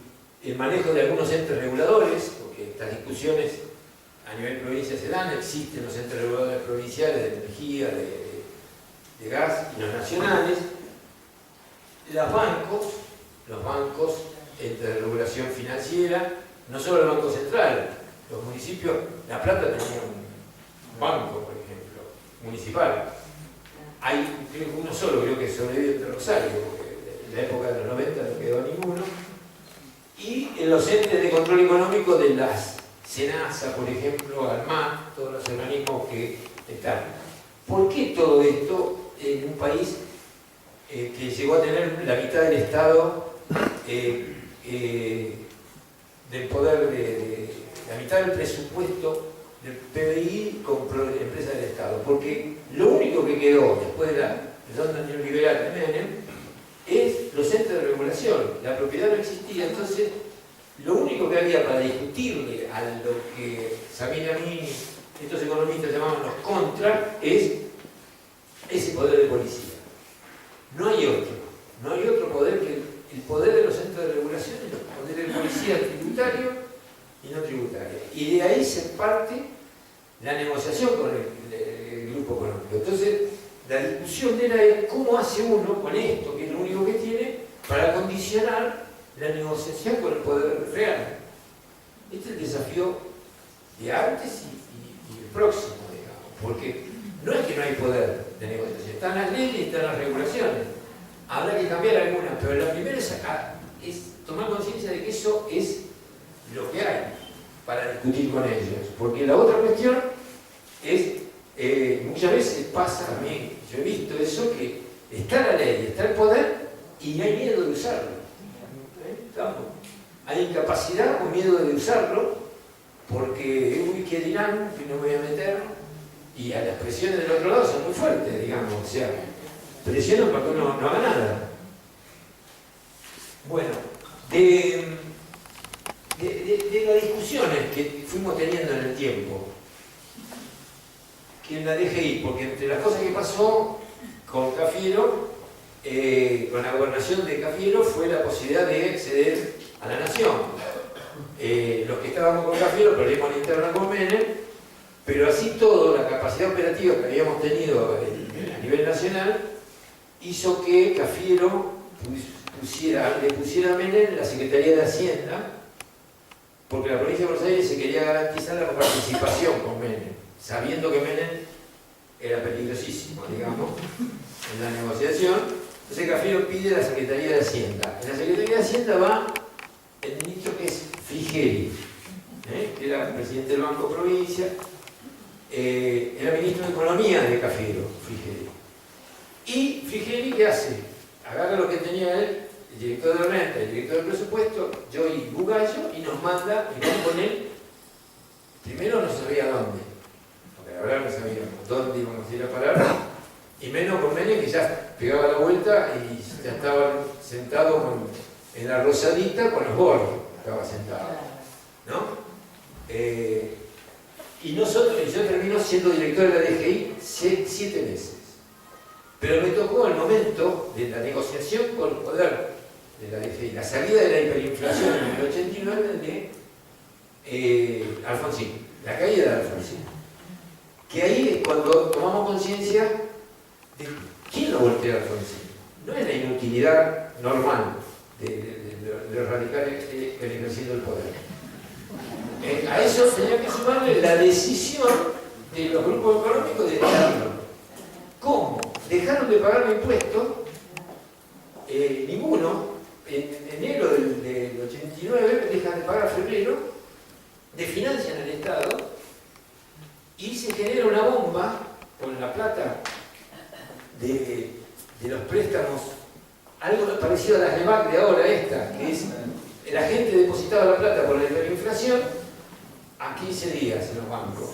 el manejo de algunos entes reguladores, porque estas discusiones a nivel provincia se dan, existen los entes reguladores provinciales de energía, de gas y los nacionales, los bancos, entes de regulación financiera, no solo el Banco Central, los municipios, La Plata tenía un banco, por ejemplo, municipal. Hay uno solo, creo que sobrevive entre Rosario, porque en la época de los 90 no quedó ninguno. Y en los entes de control económico de las SENASA, por ejemplo, ARMAT, todos los organismos que están. ¿Por qué todo esto en un país que llegó a tener la mitad del Estado, del poder, la mitad del presupuesto del PBI con empresas del Estado? Porque lo único que quedó después de la ronda neoliberal de Menem es los entes de regulación. La propiedad no existía, entonces lo único que había para discutirle a lo que Sabine Amini, estos economistas llamaban los contra, es ese poder de policía. No hay otro poder que el poder de los entes de regulación y los poderes de policía tributario y no tributario. Y de ahí se parte la negociación con el grupo económico. Entonces, la discusión era cómo hace uno con esto, que es lo único que tiene, para condicionar la negociación con el poder real. Este es el desafío de antes y el próximo, digamos, porque no es que no hay poder de negociación, están las leyes y están las regulaciones. Habrá que cambiar algunas, pero la primera es tomar conciencia de que eso es lo que hay para discutir con ellos. Porque la otra cuestión es, muchas veces pasa a mí, yo he visto eso, que está la ley, está el poder y hay miedo de usarlo. Hay incapacidad o miedo de usarlo porque, uy, ¿qué dirán? Que no me voy a meter. Y a las presiones del otro lado son muy fuertes, digamos, o sea, presionan para que uno no haga nada. Bueno, de las discusiones que fuimos teniendo en el tiempo, que la dejé ir, porque entre las cosas que pasó con Cafiero, con la gobernación de Cafiero, fue la posibilidad de acceder a la nación. Los que estábamos con Cafiero perdimos la interna con Menem, pero así todo, la capacidad operativa que habíamos tenido a nivel nacional hizo que Cafiero le pusiera a Menem la Secretaría de Hacienda, porque la provincia de Buenos Aires se quería garantizar la participación con Menem, sabiendo que Menem era peligrosísimo, digamos, en la negociación. Entonces Cafiero pide la Secretaría de Hacienda. En la Secretaría de Hacienda va el ministro que es Frigeri, que era presidente del Banco Provincia, era ministro de Economía de Cafiero, Frigeri. Y ¿qué hace? Agarra lo que tenía él, el director de renta, el director del presupuesto, yo y Bugallo, y nos manda, y vamos con él. Primero no sabía dónde, porque la verdad no sabíamos dónde íbamos a ir a parar, y menos con Menem, que ya pegaba la vuelta y ya estaba sentado en la rosadita con los bordes, estaba sentado, ¿no? Y yo termino siendo director de la DGI 7 meses. Pero me tocó el momento de la negociación con el poder de la DGI, la salida de la hiperinflación en el 89 de Alfonsín, la caída de Alfonsín. Que ahí es cuando tomamos conciencia de quién lo voltea a Alfonsín. No es la inutilidad normal de los radicales ejerciendo el poder. A eso tenía que sumarle la decisión de los grupos económicos de echarlo. ¿Cómo? Dejaron de pagar impuestos, ninguno, en enero del 89 dejan de pagar febrero, desfinancian al Estado y se genera una bomba con la plata de los préstamos, algo parecido a las LEVAC de ahora esta, que es la gente depositaba la plata por la hiperinflación a 15 días en los bancos.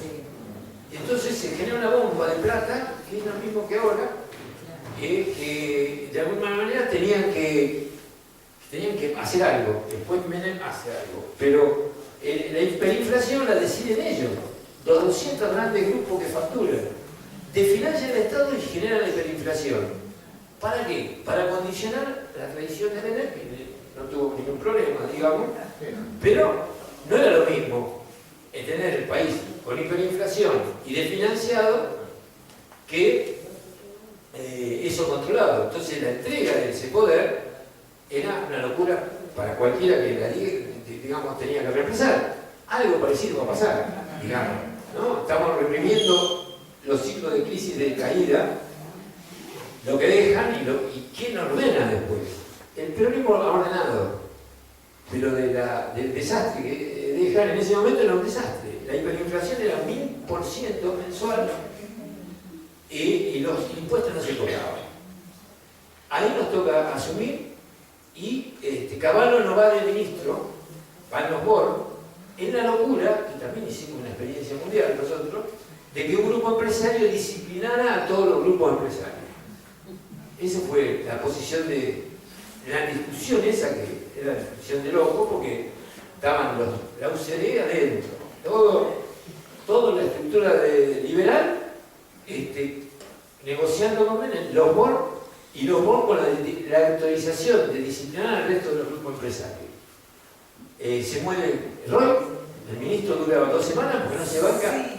Y entonces se genera una bomba de plata, que es lo mismo que ahora, que de alguna manera tenían que hacer algo. Después Menem hace algo. Pero la hiperinflación la deciden ellos, los 200 grandes grupos que facturan. Desfinancian el Estado y generan la hiperinflación. ¿Para qué? Para condicionar la tradición de Menem, que no tuvo ningún problema, digamos, pero no era lo mismo tener el país con hiperinflación y desfinanciado que eso controlado. Entonces la entrega de ese poder era una locura para cualquiera que la digamos tenía que reemplazar. Algo parecido va a pasar, digamos, ¿no? Estamos reprimiendo los ciclos de crisis de caída, lo que dejan y quién ordena después. El peronismo ha ordenado, pero del desastre que dejan en ese momento era un desastre. La hiperinflación era 1000% mensual y los impuestos no se cobraban. Ahí nos toca asumir y Cavallo no va de ministro, van los bonos, en la locura, que también hicimos una experiencia mundial nosotros, de que un grupo empresario disciplinara a todos los grupos empresarios. Esa fue la posición de la discusión esa, que era la discusión de loco, porque estaban la UCD adentro, toda la estructura liberal, negociando con Menem, los BOR, y los BOR con la autorización de disciplinar al resto de los grupos empresarios. Se mueve Roy, el ministro duraba 2 semanas porque no se banca.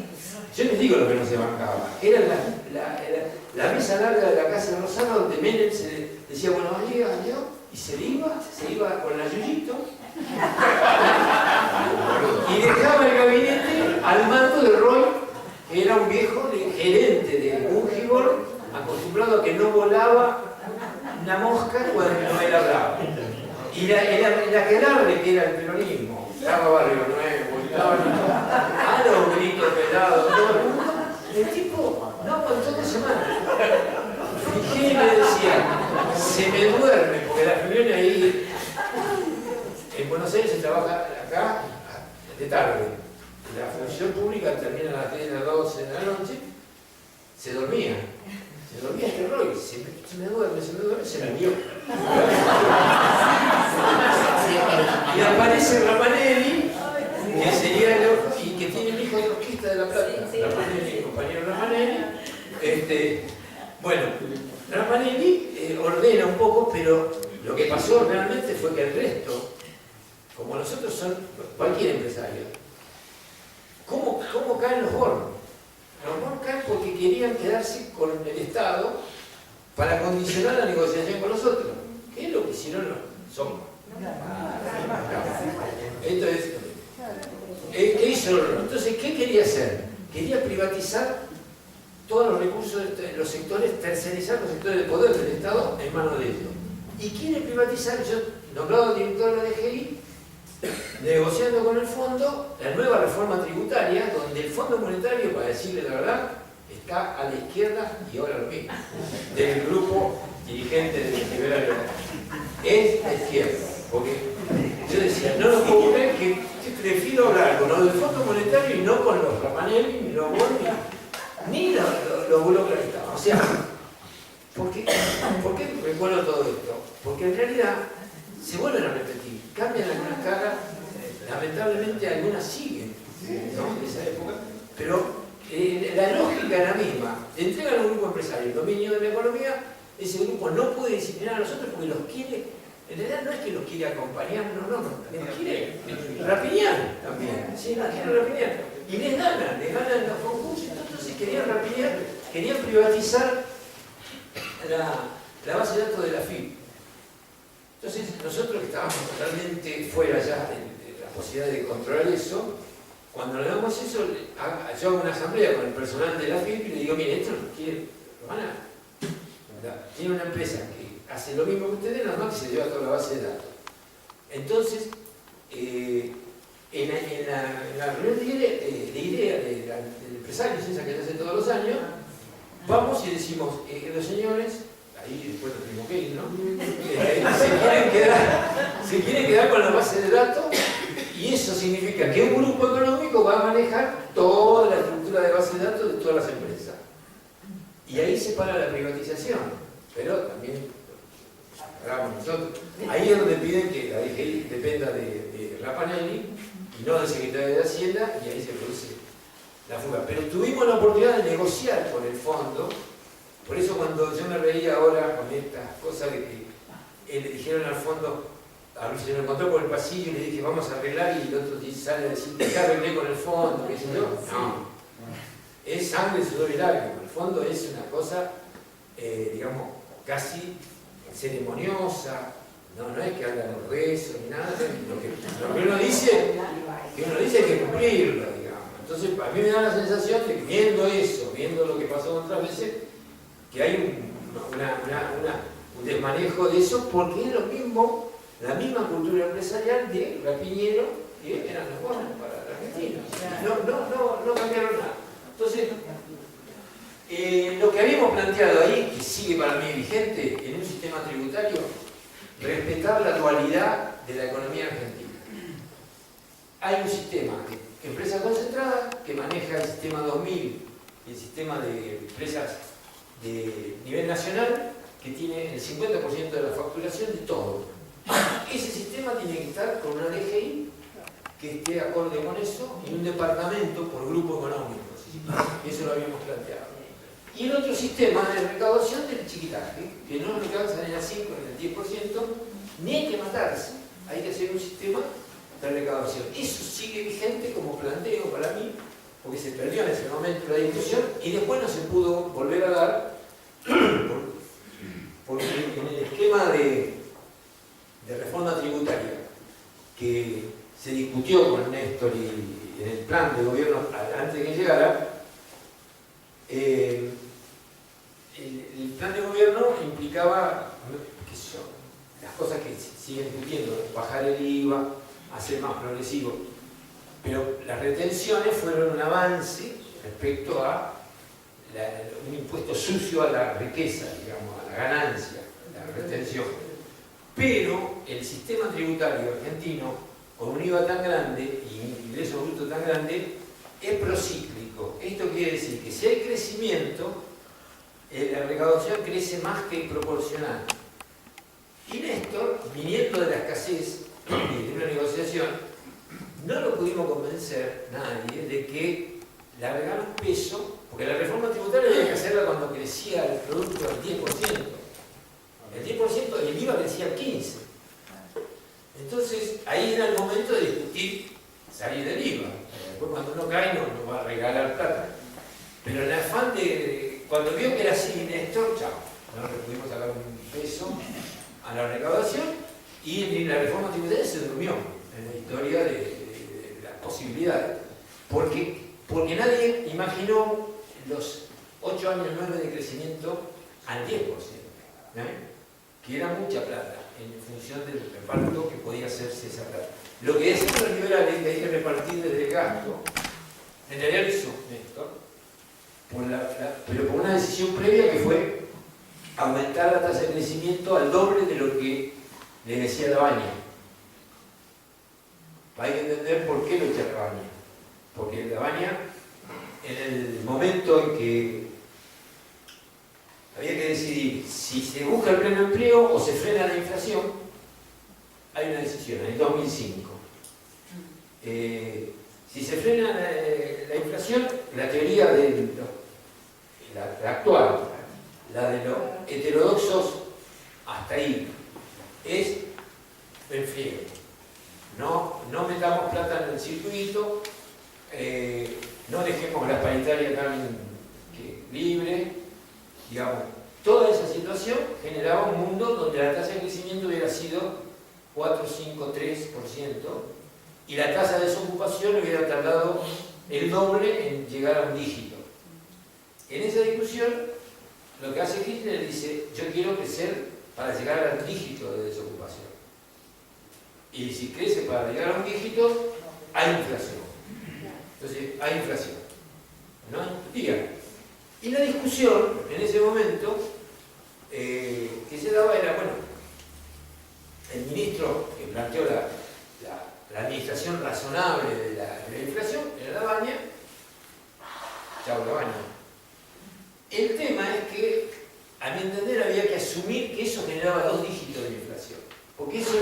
Yo les digo lo que no se bancaba. Era la mesa larga de la Casa de Rosado, donde Menem se decía, bueno, adiós, y se iba con la Yuyito, y dejaba el gabinete al mando de Roy, que era un viejo gerente de Bungibor, acostumbrado a que no volaba una mosca cuando él hablaba. Y la quedarle, que era el peronismo, estaba Barrio Nuevo, estaba a los gritos pelados, todo el mundo. El tipo no aguantó 2 semanas. Y me decía, se me duerme, porque las reuniones ahí en Buenos Aires se trabaja acá de tarde. La función pública termina a las 10 de las 12 de la noche, se dormía este Roy, se me duerme, se me vio. Y aparece Ramanelli, que sería y que tiene el hijo de Orquesta de La Plata, Ramanelli, el compañero Ramanelli. Bueno, Ramanelli ordena un poco, pero lo que pasó realmente fue que el resto, como nosotros son cualquier empresario, ¿cómo caen los bonos? Los bonos caen porque querían quedarse con el Estado para condicionar la negociación con nosotros. ¿Qué es lo que hicieron los somos? Entonces, ¿qué hizo? Entonces, ¿qué quería hacer? Quería privatizar todos los recursos de los sectores, tercerizar los sectores de poder del Estado en manos de ellos. Y quiere privatizar, yo nombrado director de la DGI, negociando con el fondo la nueva reforma tributaria, donde el Fondo Monetario, para decirle la verdad, está a la izquierda, y ahora lo mismo, del grupo dirigente dirigente del liberal es la izquierda. Porque yo decía, no lo puedo creer que prefiero hablar con los del Fondo Monetario y no con los Rapanelli, ni los Bondi, ni los burócratas. O sea, ¿por qué recuerdo todo esto? Porque en realidad se vuelven a repetir, cambian algunas caras, lamentablemente algunas siguen, ¿no? De esa época, pero la lógica es la misma. Le entregan a un grupo empresario el dominio de la economía, ese grupo no puede disciplinar a los otros porque los quiere, en realidad no es que los quiere acompañar, no, los quiere rapiñar también, sí, los quiere rapiñar. Y les ganan los concursos, entonces querían rapiñar, querían privatizar la base de datos de la FIP. Entonces nosotros que estábamos totalmente fuera ya de la posibilidad de controlar eso, cuando le damos eso, yo hago una asamblea con el personal de la FIP y le digo, mire, esto lo van a... Tiene una empresa que hace lo mismo que ustedes, nada más que se lleva toda la base de datos. Entonces, en la reunión de idea del empresario, esa que se hace todos los años, vamos y decimos, los señores, ahí después nos tenemos que ir, ¿no? Se quieren quedar con la base de datos y eso significa que un grupo económico va a manejar toda la estructura de base de datos de todas las empresas. Y ahí se para la privatización, pero también hagamos nosotros. Ahí es donde piden que la DGI dependa de Rapanelli y no del secretario de Hacienda, y ahí se produce la fuga. Pero tuvimos la oportunidad de negociar con el fondo, por eso cuando yo me reía ahora con estas cosas de que le dijeron al fondo, a mí se lo encontró por el pasillo y le dije vamos a arreglar, y el otro sale a decir que arreglé con el fondo, qué sé yo. No, es sangre, sudor y lágrimas. El fondo es una cosa, digamos, casi ceremoniosa, no es que hagan los rezos ni nada, lo que uno dice hay que cumplirlo, digamos. Entonces a mí me da la sensación de que viendo eso, viendo lo que pasó otras veces, que hay un desmanejo de eso, porque es lo mismo, la misma cultura empresarial de Rapiñero que eran los bonos para la Argentina. No cambiaron nada. Entonces, lo que habíamos planteado ahí, que sigue para mí vigente en un sistema tributario, respetar la dualidad de la economía argentina. Hay un sistema de empresas concentradas que maneja el sistema 2000 y el sistema de empresas de nivel nacional que tiene el 50% de la facturación de todo. Ese sistema tiene que estar con una DGI que esté acorde con eso y un departamento por grupo económico. Eso lo habíamos planteado. Y el otro sistema de recaudación del chiquitaje, que no recauda ni al 5 ni al 10%, ni hay que matarse, hay que hacer un sistema de recaudación. Eso sigue vigente como planteo para mí, porque se perdió en ese momento la discusión y después no se pudo volver a dar, porque en el esquema de reforma tributaria que se discutió con Néstor y en el plan de gobierno antes de que llegara, el plan de gobierno implicaba, qué sé yo, las cosas que siguen discutiendo, bajar el IVA, hacer más progresivo, pero las retenciones fueron un avance respecto a un impuesto sucio a la riqueza, digamos, a la ganancia, la retención. Pero el sistema tributario argentino, con un IVA tan grande y un ingreso bruto tan grande, es procíclico. Esto quiere decir que si hay crecimiento, la recaudación crece más que proporcional. Y Néstor, viniendo de la escasez y de una negociación, no lo pudimos convencer nadie de que largar un peso, porque la reforma tributaria había que hacerla cuando crecía el producto al 10%. El 10%, el IVA crecía al 15%. Entonces, ahí era el momento de discutir salir del IVA. Después cuando uno cae no va a regalar plata. Pero en el afán de cuando vio que era así Néstor, chao, no le pudimos sacar un peso a la recaudación y la reforma tributaria se durmió en la historia de las posibilidades. Porque nadie imaginó los 8 años 9 de crecimiento al 10%, que era mucha plata en función del reparto que podía hacerse esa plata. Lo que decían los liberales que hay que repartir desde el gasto, en realidad lo hizo Néstor, pero por una decisión previa que fue aumentar la tasa de crecimiento al doble de lo que le decía Lavagna. Hay que entender por qué lo decía Lavagna. Porque Lavagna, en el momento en que había que decidir si se busca el pleno empleo o se frena la inflación, hay una decisión, en el 2005. Si se frena la inflación, la teoría la actual, la de los heterodoxos hasta ahí, es el friego. No metamos plata en el circuito, no dejemos la paritaria tan libre, digamos. Toda esa situación generaba un mundo donde la tasa de crecimiento hubiera sido 4, 5, 3%, y la tasa de desocupación hubiera tardado el doble en llegar a un dígito. En esa discusión, lo que hace Kirchner dice, yo quiero crecer para llegar al dígito de desocupación. Y si crece para llegar a un dígito, hay inflación. Entonces, hay inflación. ¿No? Diga. Y la discusión, en ese momento, que se daba era, bueno, el ministro que planteó la administración razonable de la inflación era Lavagna. Chao, Lavagna. El tema es que, a mi entender, había que asumir que eso generaba 2 dígitos de inflación. Porque eso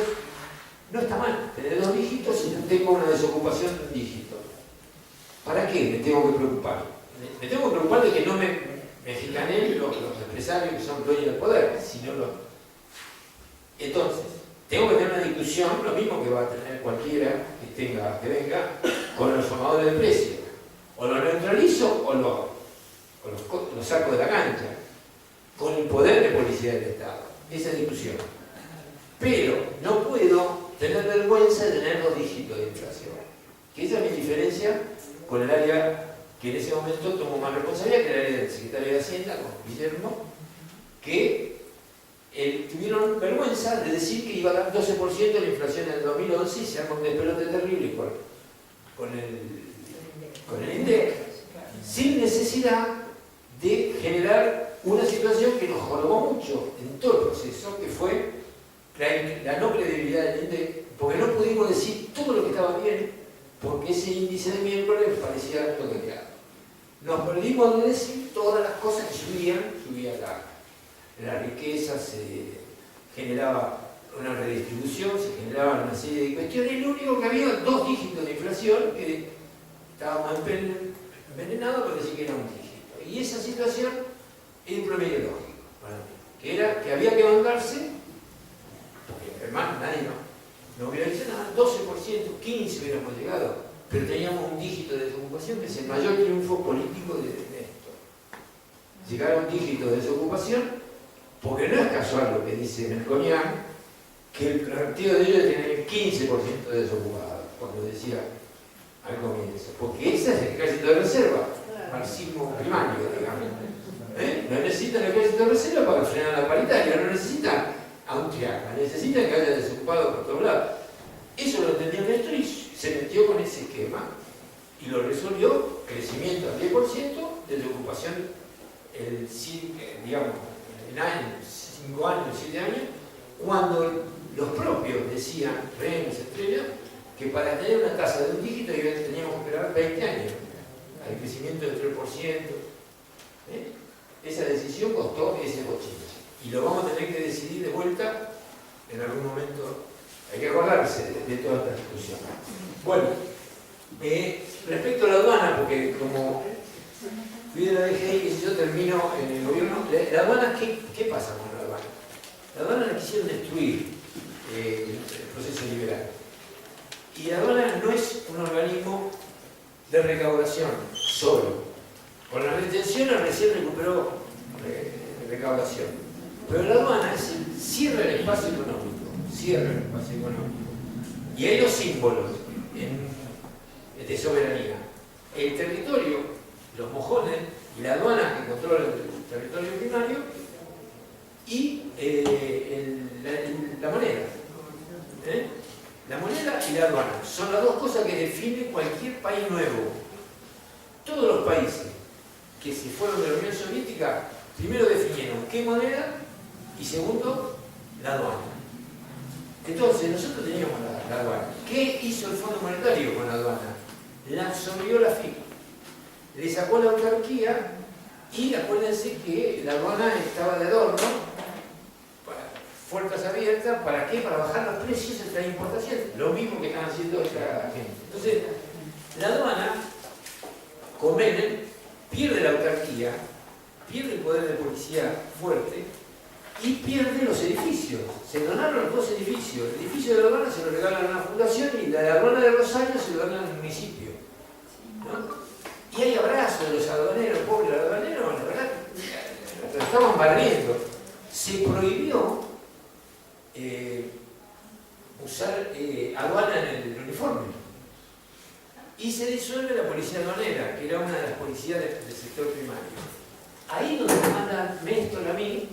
no está mal, tener 2 dígitos si no tengo una desocupación de un dígito. ¿Para qué me tengo que preocupar? Me tengo que preocupar de que no me gitaneen los empresarios que son dueños del poder, sino Entonces, tengo que tener una discusión, lo mismo que va a tener cualquiera que venga, con los formadores de precios. O lo neutralizo o lo saco de la cancha, con el poder de policía del Estado. Esa es discusión. Pero no puedo tener vergüenza de tener 2 dígitos de inflación. Que esa es mi diferencia con el área que en ese momento tomó más responsabilidad, que era el área del secretario de Hacienda, con Guillermo, que tuvieron vergüenza de decir que iba a dar 12% la inflación en el 2011 y se armó un despelote terrible con el INDEC, sin necesidad de generar una situación que nos jorobó mucho en todo el proceso, que fue la no credibilidad del INDEC, porque no pudimos decir todo lo que estaba bien, porque ese índice de miércoles parecía toqueteado. Nos perdimos de decir todas las cosas que subía la riqueza, se generaba una redistribución, se generaban una serie de cuestiones, y lo único que había 2 dígitos de inflación, que estábamos envenenados por decir que era un dígito. Y esa situación es un promedio lógico, que era que había que bancarse, porque además nadie no hubiera dicho nada, 12%, 15% hubiéramos llegado, pero teníamos un dígito de desocupación, que es el mayor triunfo político de esto. Llegar a un dígito de desocupación, porque no es casual lo que dice Melconian, que el partido de ellos tiene el 15% de desocupados, cuando decía al comienzo, porque ese es el ejército de reserva, marxismo primario, digamos. No necesitan el ejército de reserva para frenar la paritaria, no necesitan a un triángulo, necesitan que haya desocupados por todos lados. Eso lo entendió Néstor y se metió con ese esquema y lo resolvió, crecimiento al 10%, desocupación digamos, en 5 años, 7 años, cuando los propios decían, Renes, Estrella, que para tener una tasa de un dígito teníamos que esperar 20 años, al crecimiento del 3%. Esa decisión costó ese bochín. Y lo vamos a tener que decidir de vuelta en algún momento. Hay que acordarse de toda esta discusión. Bueno, respecto a la aduana, porque como fui de la DGI y yo termino en el gobierno, la aduana, ¿qué pasa con la aduana? La aduana la quisieron destruir, el proceso liberal. Y la aduana no es un organismo de recaudación solo. Con la retención recién recuperó recaudación. Pero la aduana es el cierre del espacio económico. Y hay 2 símbolos de soberanía. El territorio, los mojones, y la aduana que controla el territorio primario, y la moneda. La moneda y la aduana son las 2 cosas que definen cualquier país nuevo. Todos los países que se fueron de la Unión Soviética primero definieron qué moneda Y segundo, la aduana. Entonces, nosotros teníamos la aduana. ¿Qué hizo el Fondo Monetario con la aduana? La absorbió la FIP, le sacó la autarquía y acuérdense que la aduana estaba de adorno, puertas abiertas, ¿para qué? Para bajar los precios entre la importación, lo mismo que están haciendo esta gente. Entonces, la aduana, con Menem, pierde la autarquía, pierde el poder de policía fuerte y pierde los edificios. Se donaron los dos edificios. El edificio de la aduana se lo regalan a una fundación y la de la aduana de Rosario se lo dan al municipio, ¿no? Y hay abrazos de los aduaneros, pobres aduaneros, la verdad, lo estaban barriendo. Se prohibió usar aduana en el uniforme. Y se disuelve la policía aduanera, que era una de las policías del sector primario. Ahí donde me manda Néstor a mí,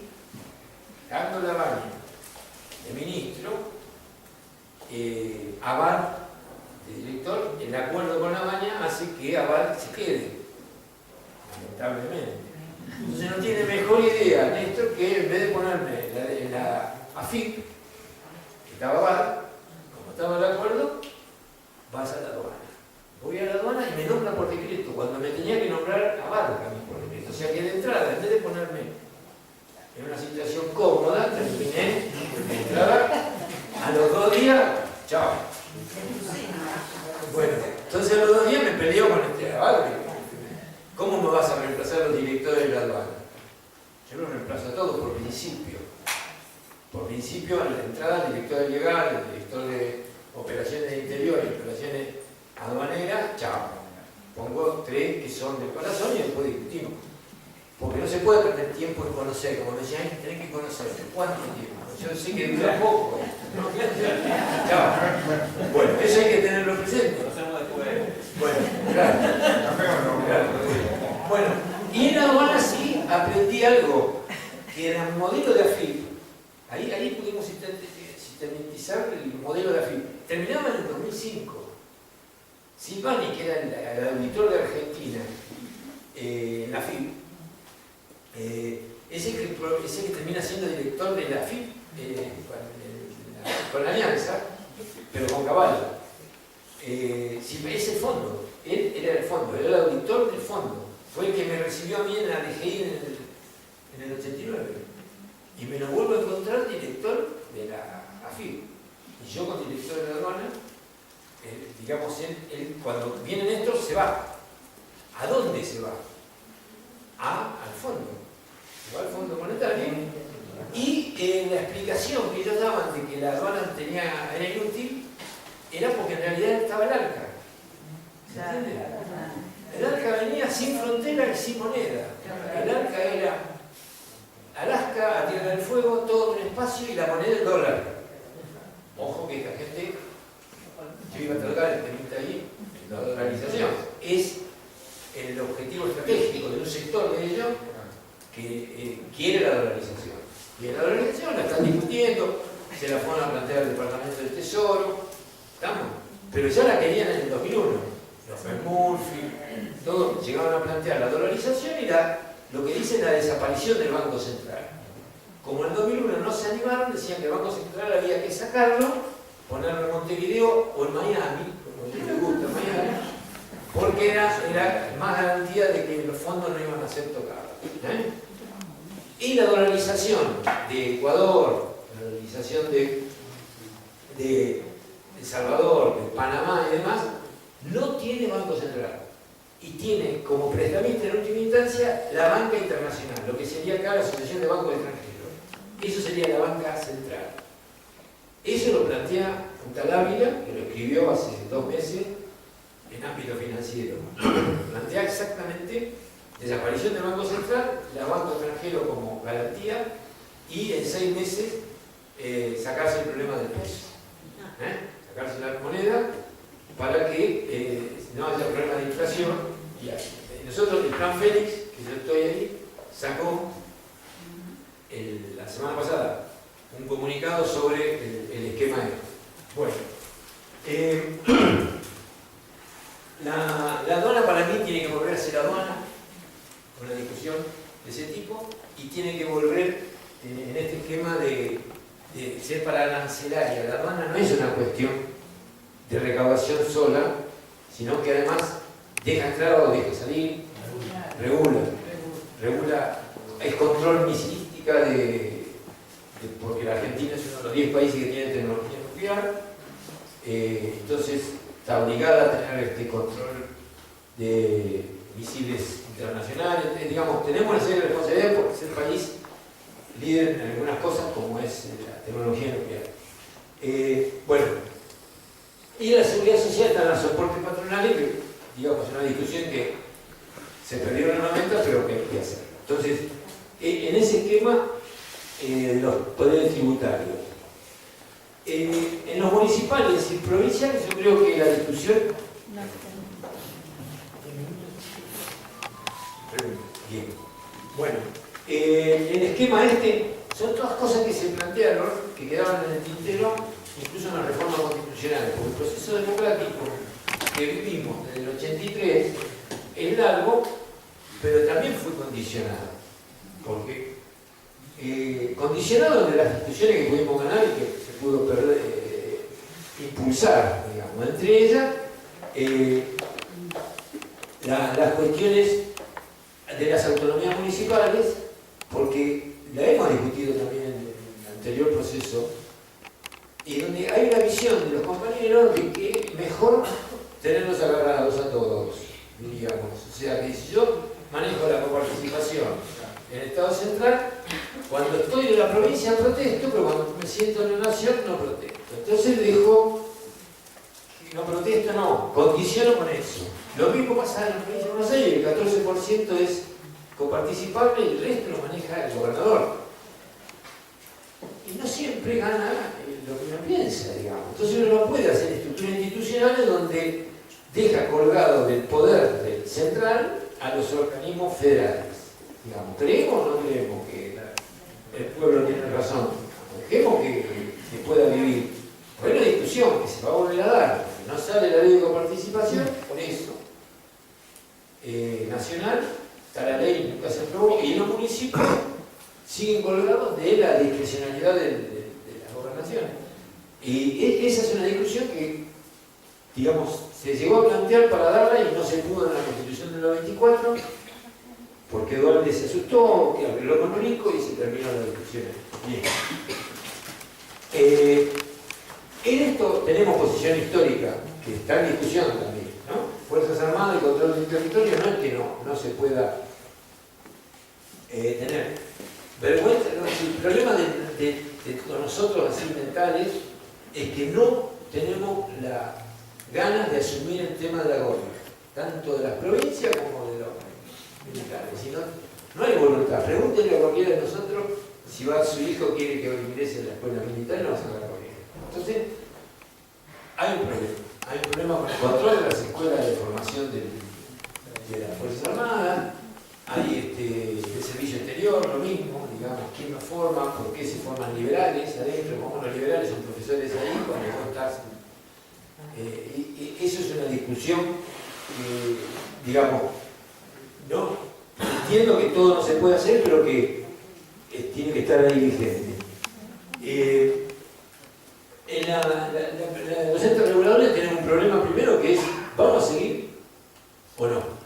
dando la baña de ministro, Abad, de director, el acuerdo con la baña hace que Abad se quede, lamentablemente. Entonces no tiene mejor idea, Néstor, que en vez de ponerme la AFIP, que estaba Abad, como estaba el acuerdo, vas a la aduana. Voy a la aduana y me nombra por decreto, cuando me tenía que nombrar Abad a mí por decreto. O sea que de entrada, en vez de ponerme en una situación cómoda, terminé de entrada, a los 2 días, chao. Bueno, entonces a los 2 días me peleó con este Abad. ¿Cómo me vas a reemplazar a los directores de la aduana? Yo los reemplazo a todos por principio. Por principio, a la entrada, el director de legal, el director de operaciones de interior y operaciones aduaneras, chao. Pongo 3 que son del corazón y después discutimos. Porque no se puede perder tiempo en conocer, como me decían, tenés que conocerse. ¿Cuánto tiempo? Yo sé que dura poco. Chao. Bueno, eso hay que tenerlo presente. Bueno, claro. Bueno, y en la aduana sí aprendí algo, que era el modelo de AFIP. Ahí pudimos sistematizar el modelo de AFIP. Terminaba en el 2005. Silvani, que era el auditor de Argentina, en la AFIP, ese que termina siendo director de la AFIP, con la Alianza, pero con Caballo. Ese fondo, él era el fondo, era el auditor del fondo. Fue el que me recibió a mí en la DGI en el 89. Y me lo vuelvo a encontrar director de la AFIP. Y yo con director de la aduana, digamos, él, cuando viene Néstor, se va. ¿A dónde se va? Al fondo. Se va al Fondo Monetario. Y la explicación que ellos daban de que la aduana era inútil, era porque en realidad estaba el arca. ¿Se entiende? El arca venía sin frontera y sin moneda. El arca era Alaska, a Tierra del Fuego, todo un espacio y la moneda el dólar. Ojo que esta gente, yo iba a tratar el temita ahí, la dolarización. Es el objetivo estratégico de un sector de ellos que quiere la dolarización. Y la dolarización la están discutiendo, se la fueron a plantear al Departamento del Tesoro, ¿estamos? Pero ya la querían en el 2001. Los Murphy, todos llegaron a plantear la dolarización y lo que dice la desaparición del Banco Central. Como en el 2001 no se animaron, decían que el Banco Central había que sacarlo, ponerlo en Montevideo o en Miami, como les gusta Miami, porque era más garantía de que los fondos no iban a ser tocados. Y la dolarización de Ecuador, la dolarización de El Salvador, de Panamá y demás, no tiene Banco Central. Y tiene como prestamista en última instancia la banca internacional, lo que sería acá la Asociación de Bancos Extranjeros. Eso sería la banca central. Eso lo plantea Puntal Ávila, que lo escribió hace 2 meses en ámbito financiero. Plantea exactamente desaparición del Banco Central, la banco extranjero como garantía y en 6 meses sacarse el problema del peso. Sacarse la moneda para que no haya problema de inflación. Y nosotros, el Plan Félix, que yo estoy ahí, sacó la semana pasada un comunicado sobre el esquema de esto. Bueno, la aduana para mí tiene que volver a ser aduana, una discusión de ese tipo, y tiene que volver en este esquema de ser para arancelaria. La aduana no es una cuestión de recaudación sola, sino que además deja entrar o deja salir, regula, es control misilística porque la Argentina es uno de los 10 países que tiene tecnología nuclear, entonces está obligada a tener este control de misiles internacionales. Digamos, tenemos una serie de responsabilidades por ser país líder en algunas cosas como es la tecnología nuclear. Bueno, y la seguridad social está en los soportes patronales, que digamos es una discusión que se perdió en los 90, pero que hay que hacer. Entonces, en ese esquema, los poderes tributarios. En los municipales y provinciales, yo creo que la discusión. Bien. Bueno, el esquema son todas cosas que se plantearon, que quedaban en el tintero, incluso en la reforma constitucional, porque el proceso democrático que vivimos desde el 83 es largo, pero también fue condicionado. Porque condicionado de las discusiones que pudimos ganar y que se pudo impulsar, digamos, entre ellas las cuestiones de las autonomías municipales, porque la hemos discutido también en el anterior proceso, y donde hay una visión de los compañeros de que es mejor tenerlos agarrados a todos, diríamos. O sea, que si yo manejo la coparticipación en el Estado Central, cuando estoy en la provincia protesto, pero cuando me siento en la nación no protesto. Entonces dijo, no protesto, no, condiciono con eso. Lo mismo pasa en la provincia de Buenos Aires, el 14% es coparticipable y el resto lo maneja el gobernador. Y no siempre gana lo que uno piensa, digamos. Entonces uno no puede hacer estructuras institucionales donde deja colgado del poder del central a los organismos federales. Digamos, ¿creemos o no creemos que el pueblo tiene razón? ¿Creemos que pueda vivir? Hay una discusión que se va a volver a dar, porque no sale la ley de coparticipación, por eso. Nacional, está la ley, nunca se aprobó, y los municipios siguen colgados de la discrecionalidad de las gobernaciones. Y esa es una discusión que, digamos, se llegó a plantear para darla y no se pudo en la Constitución del 94, porque Duarte se asustó, que arregló con Rico y se terminó la discusión. Bien. En esto tenemos posición histórica, que está en discusión también, ¿no? Fuerzas Armadas y control del territorio no es que no se pueda tener. Vergüenza, no, el problema de nosotros así mentales es que no tenemos la ganas de asumir el tema de la gobierno, tanto de las provincias como de los militares. Si no hay voluntad. Pregúntenle a cualquiera de nosotros si su hijo quiere que ingrese a la escuela militar y no va a sacar la corriente. Entonces, hay un problema. Hay un problema con el control de las escuelas de formación de las Fuerzas Armadas. Hay el servicio exterior, lo mismo, digamos, quién nos forma, por qué se forman liberales adentro, cómo los liberales son profesores ahí, cuando no estás. Eso es una discusión, digamos, no entiendo que todo no se puede hacer, pero que tiene que estar ahí vigente. Los entes reguladores tienen un problema primero que es, ¿vamos a seguir o no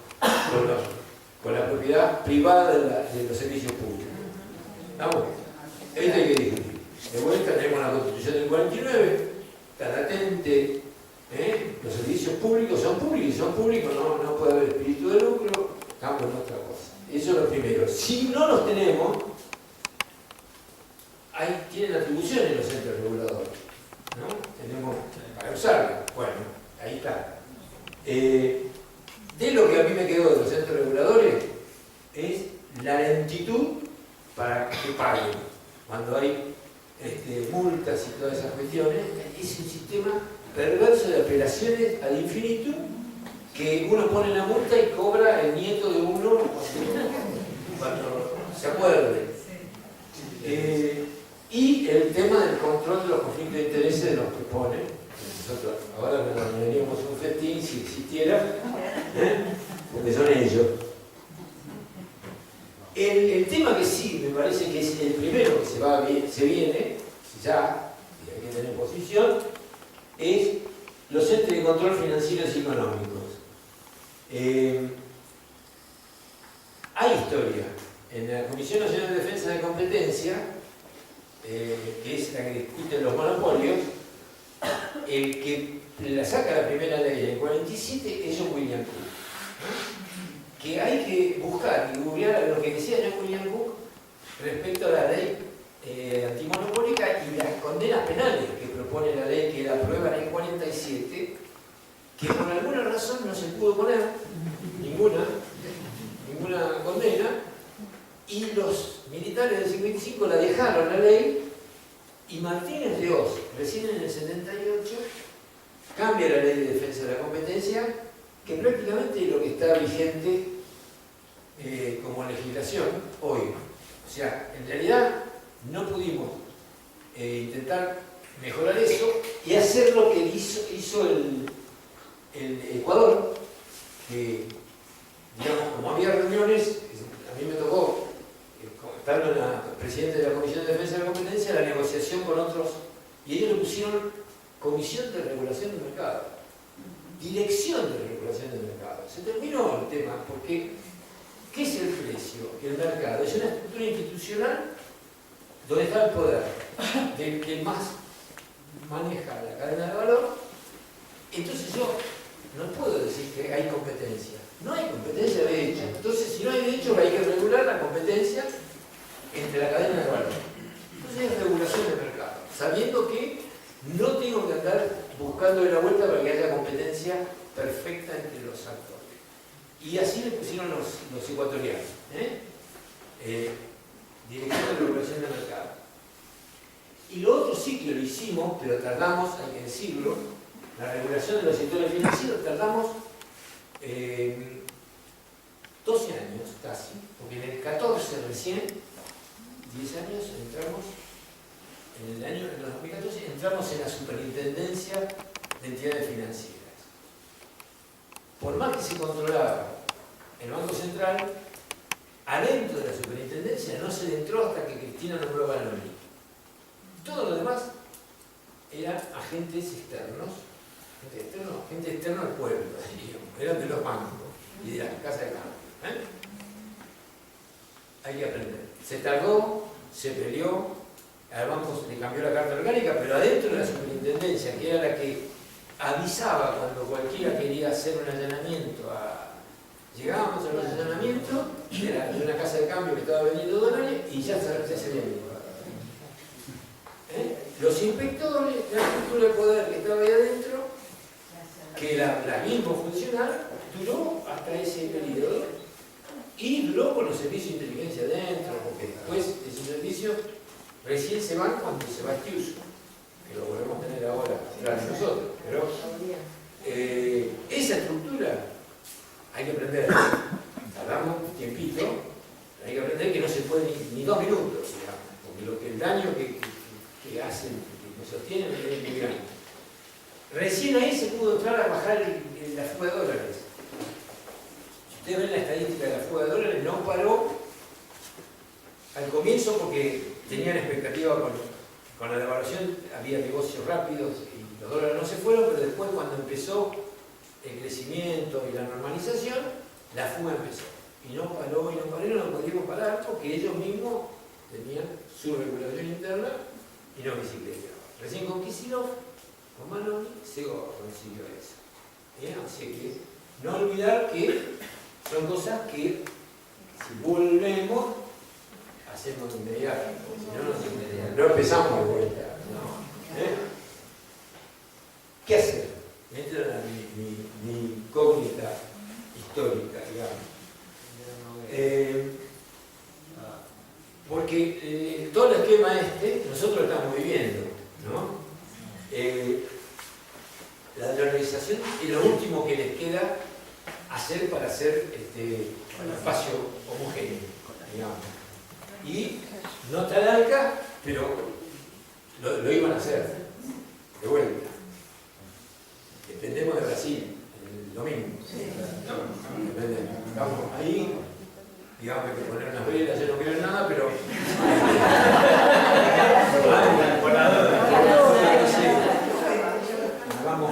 con la propiedad privada de los servicios públicos? ¿Estamos? Esto hay que discutir. De vuelta tenemos la Constitución del 49, está latente, los servicios públicos son públicos, y son públicos, no puede haber espíritu de lucro, estamos en otra cosa. Eso es lo primero. Si no los tenemos, tienen atribuciones los entes reguladores, ¿no? Tenemos para usarla. Bueno, ahí está. De lo que a mí me quedó de los entes reguladores es la lentitud para que paguen. Cuando hay multas y todas esas cuestiones, es un sistema perverso de apelaciones ad infinitum, que uno pone la multa y cobra el nieto de uno cuando se acuerde. Y el tema del control de los conflictos de intereses de los que ponen. Nosotros ahora nos daríamos un festín si existiera, porque son ellos. El tema tema que sí me parece que es el primero que se viene, ya, y hay que tener posición, es los entes de control financieros y económicos. Hay historia. En la Comisión Nacional de Defensa de Competencia, que es la que discute los monopolios, el que la saca la primera ley en el 47 es John William Cook, ¿no? Que hay que buscar y googlear lo que decía John William Cook respecto a la ley antimonopólica y las condenas penales que propone la ley que la aprueba en el 47, que por alguna razón no se pudo poner ninguna condena, y los militares del 55 la dejaron la ley, y Martínez de Oz, recién en el 78, cambia la ley de defensa de la competencia, que prácticamente es lo que está vigente como legislación hoy. O sea, en realidad no pudimos intentar mejorar eso y hacer lo que hizo el Ecuador, que, digamos, como había reuniones, a mí me tocó, estando en la presidente de la Comisión de Defensa de la Competencia, la negociación con otros, y ellos le pusieron Comisión de Regulación del Mercado, Dirección de Regulación del Mercado. Se terminó el tema, porque ¿qué es el precio? El mercado es una estructura institucional donde está el poder del que más maneja la cadena de valor. Entonces yo no puedo decir que hay competencia. No hay competencia de hecho. Entonces, si no hay de hecho, hay que regular la competencia entre la cadena de valor. Entonces es regulación del mercado, sabiendo que no tengo que andar buscando la vuelta para que haya competencia perfecta entre los actores. Y así le pusieron los ecuatorianos. Dirección de Regulación del Mercado. Y lo otro sí que lo hicimos, pero tardamos, hay que decirlo, la regulación de los sectores financieros, tardamos 12 años casi, porque en el 14 recién, 10 años, entramos, en el 2014, entramos en la Superintendencia de Entidades Financieras. Por más que se controlaba el Banco Central, adentro de la superintendencia no se entró hasta que Cristina nombró a Banoni. Todo lo demás eran agentes externos, gente externa al pueblo, digamos, eran de los bancos y de las casas de cambio. Hay que aprender. Se tardó, se peleó, al banco le cambió la carta orgánica, pero adentro de la superintendencia, que era la que avisaba cuando cualquiera quería hacer un allanamiento llegábamos a los allanamientos de una casa de cambio que estaba vendiendo dólares y ya se había ido. Los inspectores, la estructura de poder que estaba ahí adentro, que la misma funcional, duró hasta ese periodo y duró con los servicios de inteligencia adentro, porque después esos servicios recién se van cuando se va Stiuso, que lo volvemos a tener ahora tras nosotros. Pero esa estructura hay que aprender. Tardamos un tiempito, hay que aprender que no se puede ni 2 minutos, digamos, porque el daño que hacen, que sostienen, es muy grande. Recién ahí se pudo entrar a bajar la fuga de dólares. Si ustedes ven la estadística de la fuga de dólares, no paró al comienzo porque tenían expectativa con la devaluación, había negocios rápidos y los dólares no se fueron, pero después cuando empezó el crecimiento y la normalización, la fuga empezó. Y no paró y no paró y no lo pudimos parar porque ellos mismos tenían su regulación interna y no bicicleta. Recién con Kicillof, con Banoni, se consiguió eso. Así que no olvidar que son cosas que si volvemos hacemos de inmediato, si no empezamos de vuelta. ¿Qué hacer? Entra mi incógnita histórica, digamos. Porque todo el esquema nosotros lo estamos viviendo, ¿no? La dolarización es lo último que les queda hacer para hacer un espacio homogéneo, digamos. Y no tan larga, pero lo iban a hacer de vuelta. Dependemos de Brasil, lo mismo. Dependemos. Estamos ahí digamos que hay que poner unas velas, yo no creo en nada, pero vamos,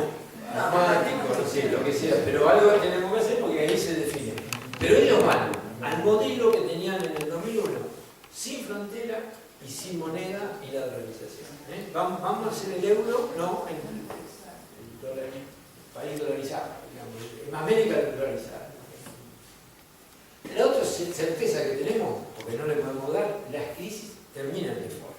asmático, no sé, lo que sea, pero algo tenemos que hacer porque ahí se define. Pero ellos van al modelo que tenían en el 2001, sin frontera y sin moneda y la dolarización. Vamos a hacer el euro, no el país dolarizado, digamos, en América dolarizada. La otra certeza que tenemos, porque no le podemos dar, las crisis terminan de forma.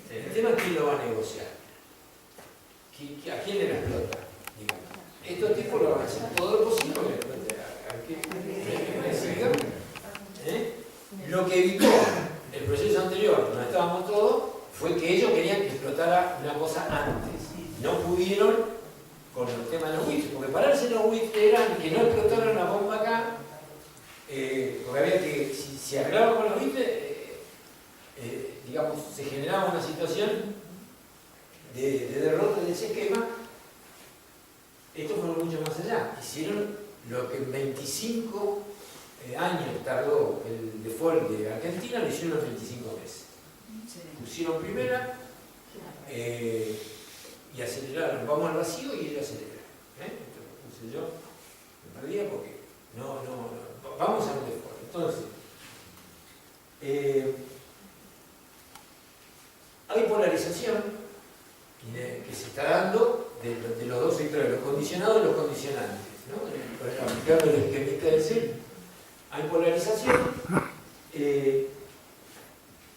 El tema es quién lo va a negociar, a quién le la explota, digamos. Estos tipos lo van a hacer todo lo posible para que explote Lo que evitó el proceso anterior, donde estábamos todos, fue que ellos querían que explotara una cosa antes. No pudieron con el tema de los WIT, porque pararse en los WIT eran que no explotara una bomba acá, porque había que, si se arreglaba con los WIT, digamos, se generaba una situación de derrota de ese esquema. Esto fue mucho más allá. Hicieron lo que en 25 años tardó el default de Argentina, lo hicieron en 25 meses. Pusieron primera y aceleraron. Vamos al vacío y ellos aceleran. Esto lo puse yo, me perdía porque no, vamos a un default. Entonces, hay polarización que se está dando de los dos sectores, los condicionados y los condicionantes, ¿no? Por ejemplo, aplicando el esquemita del CEL, hay polarización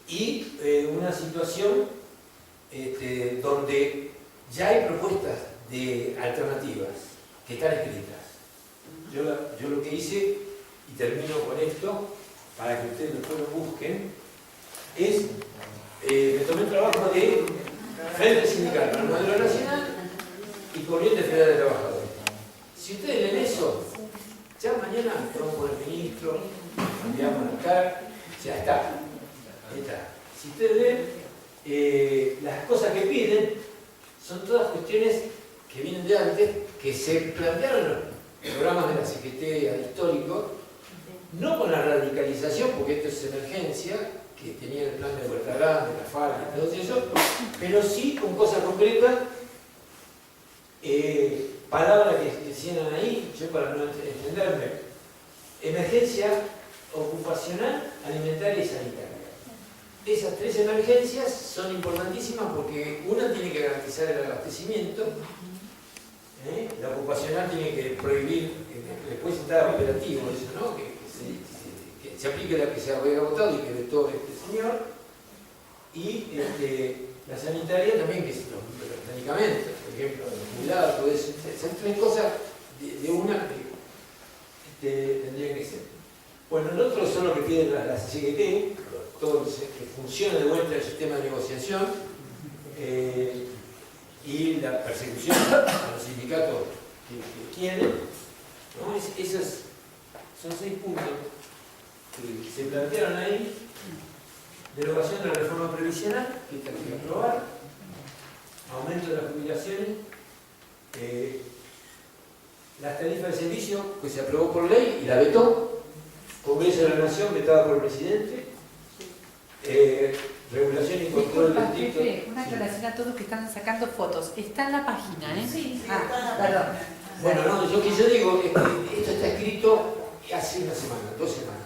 y una situación donde ya hay propuestas de alternativas que están escritas. Yo lo que hice, y termino con esto, para que ustedes después lo busquen, es, me tomé el trabajo de Frente Sindical para el Modelo Nacional y Corriente Federal de Trabajadores. Si ustedes leen eso, ya mañana vamos con el ministro, enviamos la carta, ya está. Ahí está. Si ustedes leen, las cosas que piden son todas cuestiones que vienen de antes, que se plantearon en los programas de la Secretaría históricos, no con la radicalización, porque esto es emergencia, que tenía el plan de Huerta Grande, la FARC y todo eso, pero sí con cosas concretas, palabras que decían ahí, yo para no entenderme, emergencia ocupacional, alimentaria y sanitaria. Esas tres emergencias son importantísimas porque una tiene que garantizar el abastecimiento, la ocupacional tiene que prohibir, después está operativo eso, ¿no? Que se aplique la que se había votado y que vetó este señor, y la sanitaria también, que es los medicamentos, por ejemplo, los jubilados, todo eso. Son tres cosas de una que tendrían que ser. Bueno, el otro son los que piden la CGT, todo que funcione de vuelta el sistema de negociación y la persecución a los sindicatos que quieren, ¿no? Esos son 6 puntos que se plantearon ahí. Derogación de la reforma previsional, que esta hay que aprobar, aumento de las jubilaciones, las tarifas de servicio que se aprobó por ley y la vetó, Congreso de la Nación vetada por el presidente, regulación y control del dicto. Una aclaración a todos que están sacando fotos. Está en la página, ¿eh? Sí, perdón. Bueno, no, yo digo es que esto está escrito hace una semana, 2 semanas.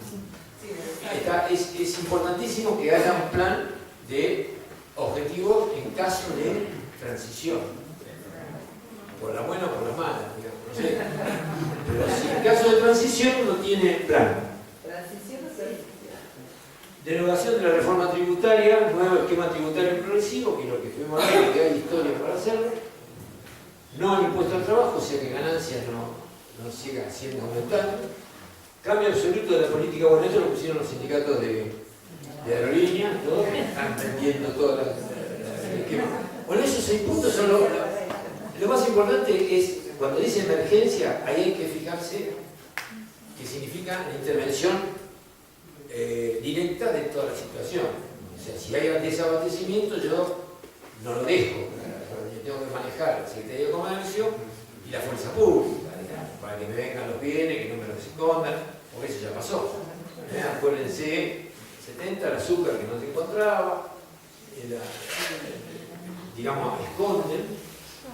Es importantísimo que haya un plan de objetivos en caso de transición, por la buena o por la mala, digamos, no sé. Pero si en caso de transición no tiene plan. Derogación de la reforma tributaria, nuevo esquema tributario progresivo, que es lo que fuimos a ver, que hay historia para hacerlo. No al impuesto al trabajo, o sea que ganancias no sigan siendo aumentadas. Cambio absoluto de la política, bueno, esto lo pusieron los sindicatos de aerolíneas, todos están vendiendo todas las esquemas. Bueno, esos 6 puntos son lo más importante es, cuando dice emergencia, ahí hay que fijarse que significa la intervención directa de toda la situación. O sea, si hay desabastecimiento, yo no lo dejo, yo tengo que manejar la Secretaría de Comercio y la fuerza pública, para que me vengan los bienes, que no me los escondan, porque eso ya pasó. Acuérdense, 70 el azúcar que no se encontraba, digamos, esconden,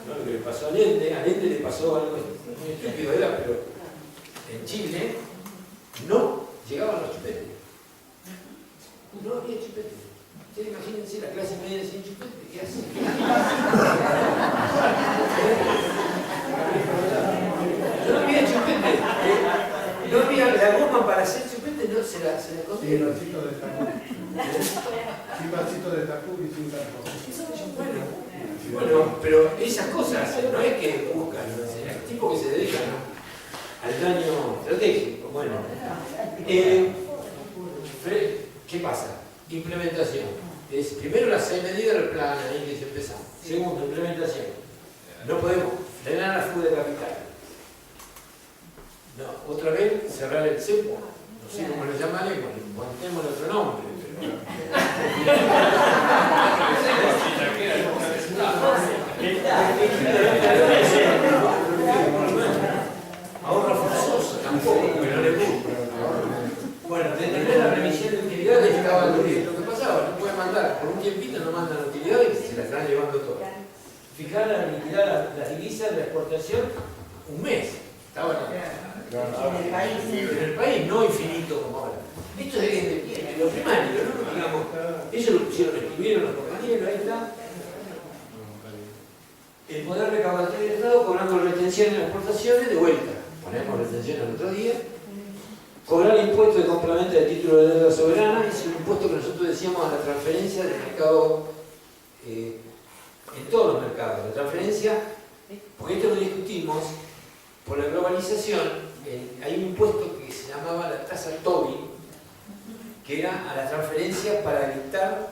¿no? Lo que le pasó a Allende le pasó algo muy estúpido, pero en Chile no llegaban los chupetes. No había chupetes. Ustedes imagínense la clase media sin chupete, ¿qué hace? No había chupete. No había la goma para hacer chupete, no se la comieron. Sin vasito de Tacuba y sin cartón. Bueno, pero esas cosas no es que buscan, el tipo que se dedica, ¿no?, al daño estratégico. Bueno, ¿qué pasa? Implementación. Es primero las 6 medidas del plan, ahí que se empezamos. Segundo, implementación. No podemos frenar la fuga de capital. No, otra vez cerrar el cepo. No sé cómo lo llamaré, pontémosle otro nombre. Ahorro forzoso tampoco, pero no le gusta. Bueno, detener la remisión de utilidades que estaba lo que pasaba, no puede mandar, por un tiempito no mandan utilidades y se la están llevando todas. Fijar a liquidar las divisas de la exportación un mes. Estaban en el país, no infinito como ahora. Esto es lo primario, ¿no? Digamos, ellos lo pusieron, escribieron los compañeros, ahí está. El poder recaudatorio del Estado cobrando retención en las exportaciones de vuelta. Ponemos retención al otro día. Cobrar impuesto de complemento de título de deuda soberana es un impuesto que nosotros decíamos a la transferencia del mercado, en todos los mercados. La transferencia, porque esto lo discutimos, por la globalización, hay un impuesto que se llamaba la tasa Tobin, que era a la transferencia para evitar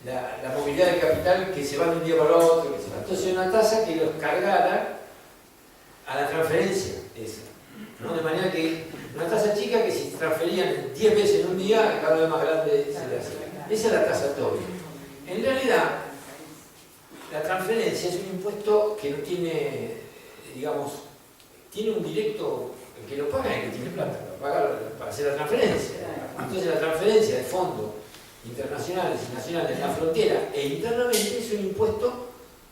la movilidad de capital que se va de un día para otro. Entonces una tasa que los cargara a la transferencia esa, ¿no? De manera que una tasa chica que si transferían 10 veces en un día, cada vez más grande se le hacía. Esa es la tasa Tobin. En realidad, la transferencia es un impuesto que no tiene, digamos, tiene un directo, el que lo paga es el que tiene plata, lo paga para hacer la transferencia. Entonces la transferencia de fondos internacionales y nacionales en la frontera e internamente es un impuesto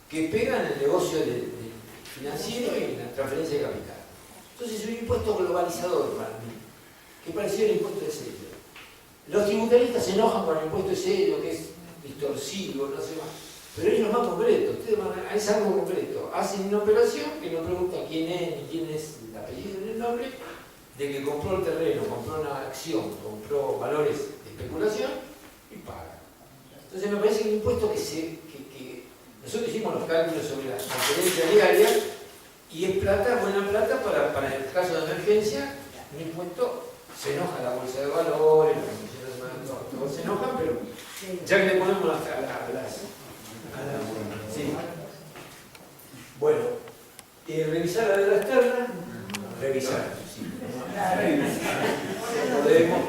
que pega en el negocio financiero y en la transferencia de capital. Entonces es un impuesto globalizador para mí, que pareció el impuesto de sello. Los tributaristas se enojan con el impuesto de sello, que es distorsivo, no sé más. Pero ellos es más concreto, es algo concreto. Hacen una operación que no pregunta quién es ni quién es el apellido ni el nombre, de que compró el terreno, compró una acción, compró valores de especulación y paga. Entonces me parece que un impuesto que nosotros hicimos los cálculos sobre la transferencia diaria y es plata, buena plata para el caso de emergencia. Un impuesto, se enoja la bolsa de valores, las comisiones de mercado, todos se enojan, pero ya que le ponemos sí. Bueno, revisar la deuda externa, revisar. Sí. No podemos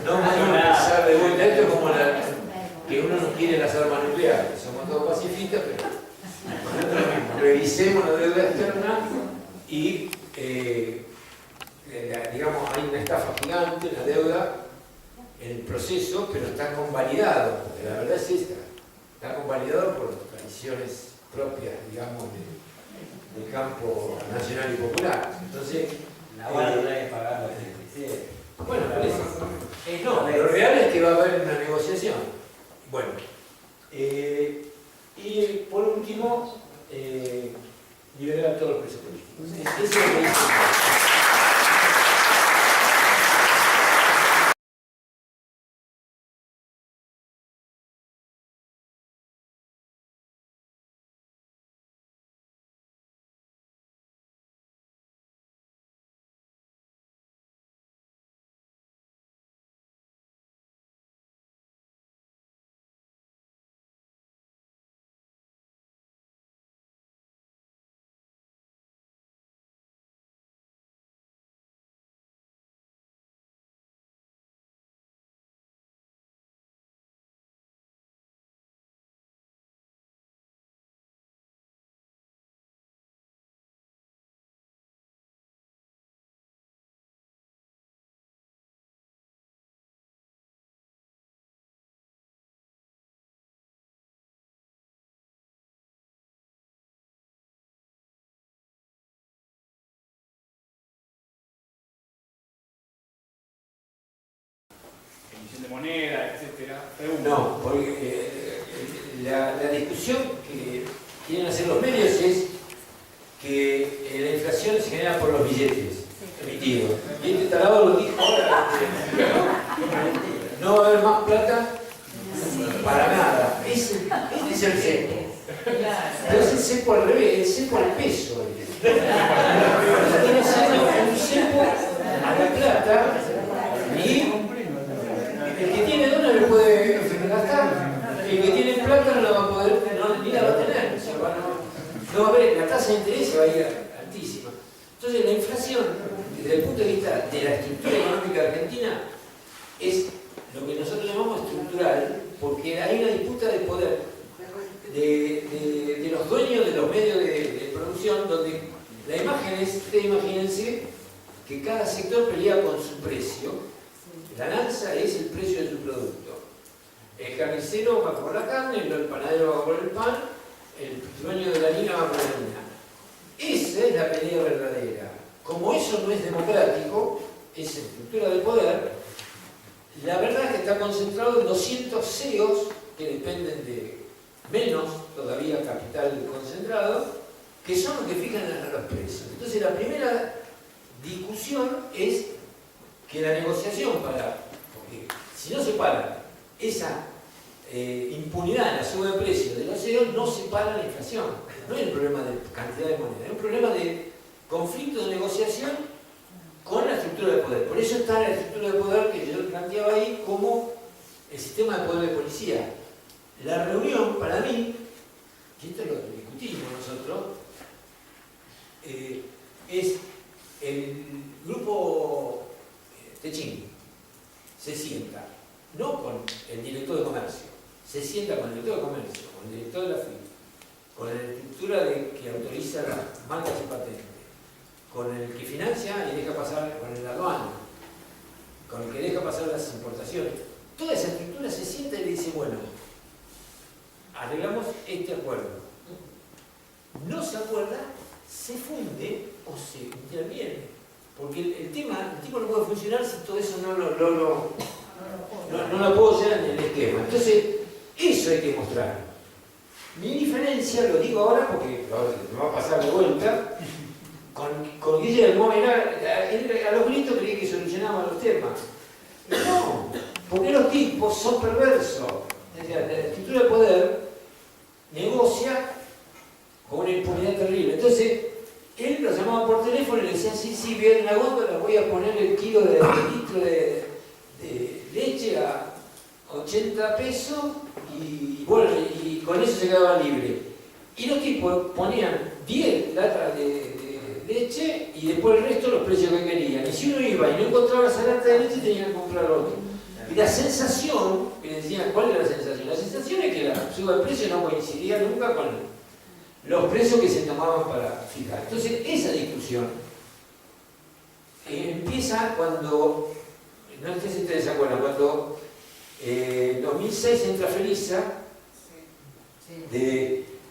empezar de vuelta. Esto es como que uno no quiere las armas nucleares, somos todos pacifistas, pero revisemos la deuda externa y digamos, hay una estafa gigante, la deuda en el proceso, pero está convalidado, porque la verdad es esta. Está convalidado por tradiciones propias, digamos, del campo nacional y popular. Entonces, la bala no hay que pagar los electricidades. Bueno, por eso. No, lo real es que va a haber una negociación. Bueno, y por último, liberar todos los presos políticos. Eso es lo que dice. moneda, etcétera. Pregunto. No, porque la discusión que quieren hacer los medios es que la inflación se genera por los billetes emitidos. Y este tarado lo dijo ahora. No va a haber más plata para nada. Ese es el cepo. Pero es el cepo al revés, el cepo al peso. Tiene un cepo a la plata y el que tiene dólares puede gastar, el que tiene plata no la va a poder, ni la va a tener. O sea, no va a haber, la tasa de interés se va a ir altísima. Entonces la inflación, desde el punto de vista de la estructura económica argentina, es lo que nosotros llamamos estructural, porque hay una disputa de poder de los dueños de los medios de producción, donde la imagen es, ustedes imagínense que cada sector pelea con su precio. La lanza es el precio de su producto. El carnicero va por la carne, el panadero va por el pan, el dueño de la harina va por la harina. Esa es la pelea verdadera. Como eso no es democrático, es estructura de poder, la verdad es que está concentrado en 200 CEOs que dependen de menos todavía capital concentrado, que son los que fijan a los precios. Entonces la primera discusión es que la negociación porque si no se para esa impunidad en la suba de precios de los CEOs, no se para la inflación. No es un problema de cantidad de moneda, es un problema de conflicto de negociación con la estructura de poder. Por eso está la estructura de poder que yo planteaba ahí como el sistema de poder de policía. La reunión, para mí, y esto lo discutimos nosotros, es el grupo Techín se sienta, no con el director de comercio, se sienta con el director de comercio, con el director de la FIP, con la estructura que autoriza las marcas y patentes, con el que financia y deja pasar, con el aduano, con el que deja pasar las importaciones. Toda esa estructura se sienta y le dice, bueno, arreglamos este acuerdo. No se acuerda, se funde o se interviene. Porque el tipo no puede funcionar si todo eso no lo apoya en el esquema. Entonces, eso hay que mostrar. Mi diferencia, lo digo ahora porque me va a pasar de vuelta, con Guillermo a los gritos creí que solucionaban los temas. No, porque los tipos son perversos. La estructura de poder negocia con una impunidad terrible. Entonces, él lo llamaba por teléfono y le decía, sí, viene la góndola, voy a poner el kilo de litro de leche a 80 pesos y bueno, y con eso se quedaba libre. Y los tipos ponían 10 latas de leche y después el resto los precios que querían. Y si uno iba y no encontraba esa lata de leche, tenía que comprar otro. Y la sensación, que decían, ¿cuál era la sensación? La sensación es que la suba de precio no coincidía nunca con los precios que se tomaban para fijar. Entonces, esa discusión empieza cuando, no sé si ustedes se acuerdan, cuando en 2006 entra Felisa,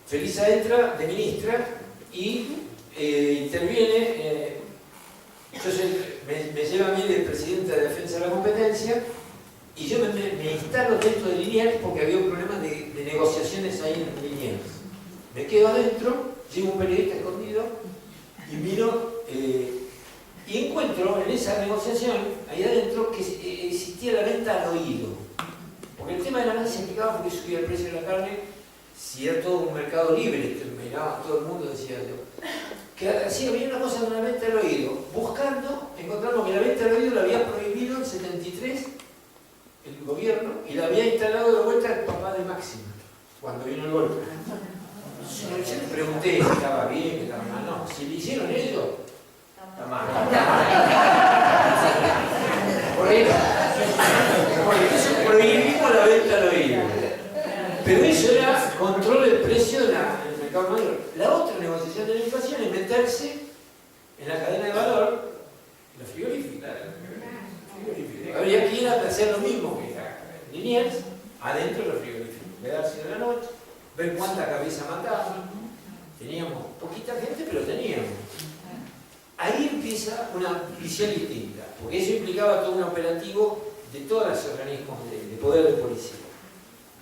Felisa entra de ministra y interviene, me lleva a mí de presidenta de Defensa de la Competencia y yo me instalo dentro de Liniers porque había un problema de negociaciones ahí en Liniers. Me quedo adentro, llego un periodista escondido y miro y encuentro en esa negociación, ahí adentro, que existía la venta al oído. Porque el tema de la venta se implicaba porque subía el precio de la carne, si era todo un mercado libre, miraba todo el mundo, decía yo. Que así había una cosa de una venta al oído. Buscando, encontramos que la venta al oído la había prohibido en 73 el gobierno y la había instalado de vuelta el papá de Máximo, cuando vino el golpe. Yo le pregunté si estaba bien, que estaba mal. No, si le hicieron ellos, está mal. Por ahí entonces prohibimos la venta al oído. Pero eso era control del precio del mercado mayor. La otra negociación de la inflación es meterse en la cadena de valor, la frigorífica. Habría que ir a hacer lo mismo que Liniers, adentro de los frigoríficos. Quedarse de la noche, ver cuánta cabeza mataban. Teníamos poquita gente, pero teníamos. Ahí empieza una visión distinta, porque eso implicaba todo un operativo de todos los organismos de poder de policía.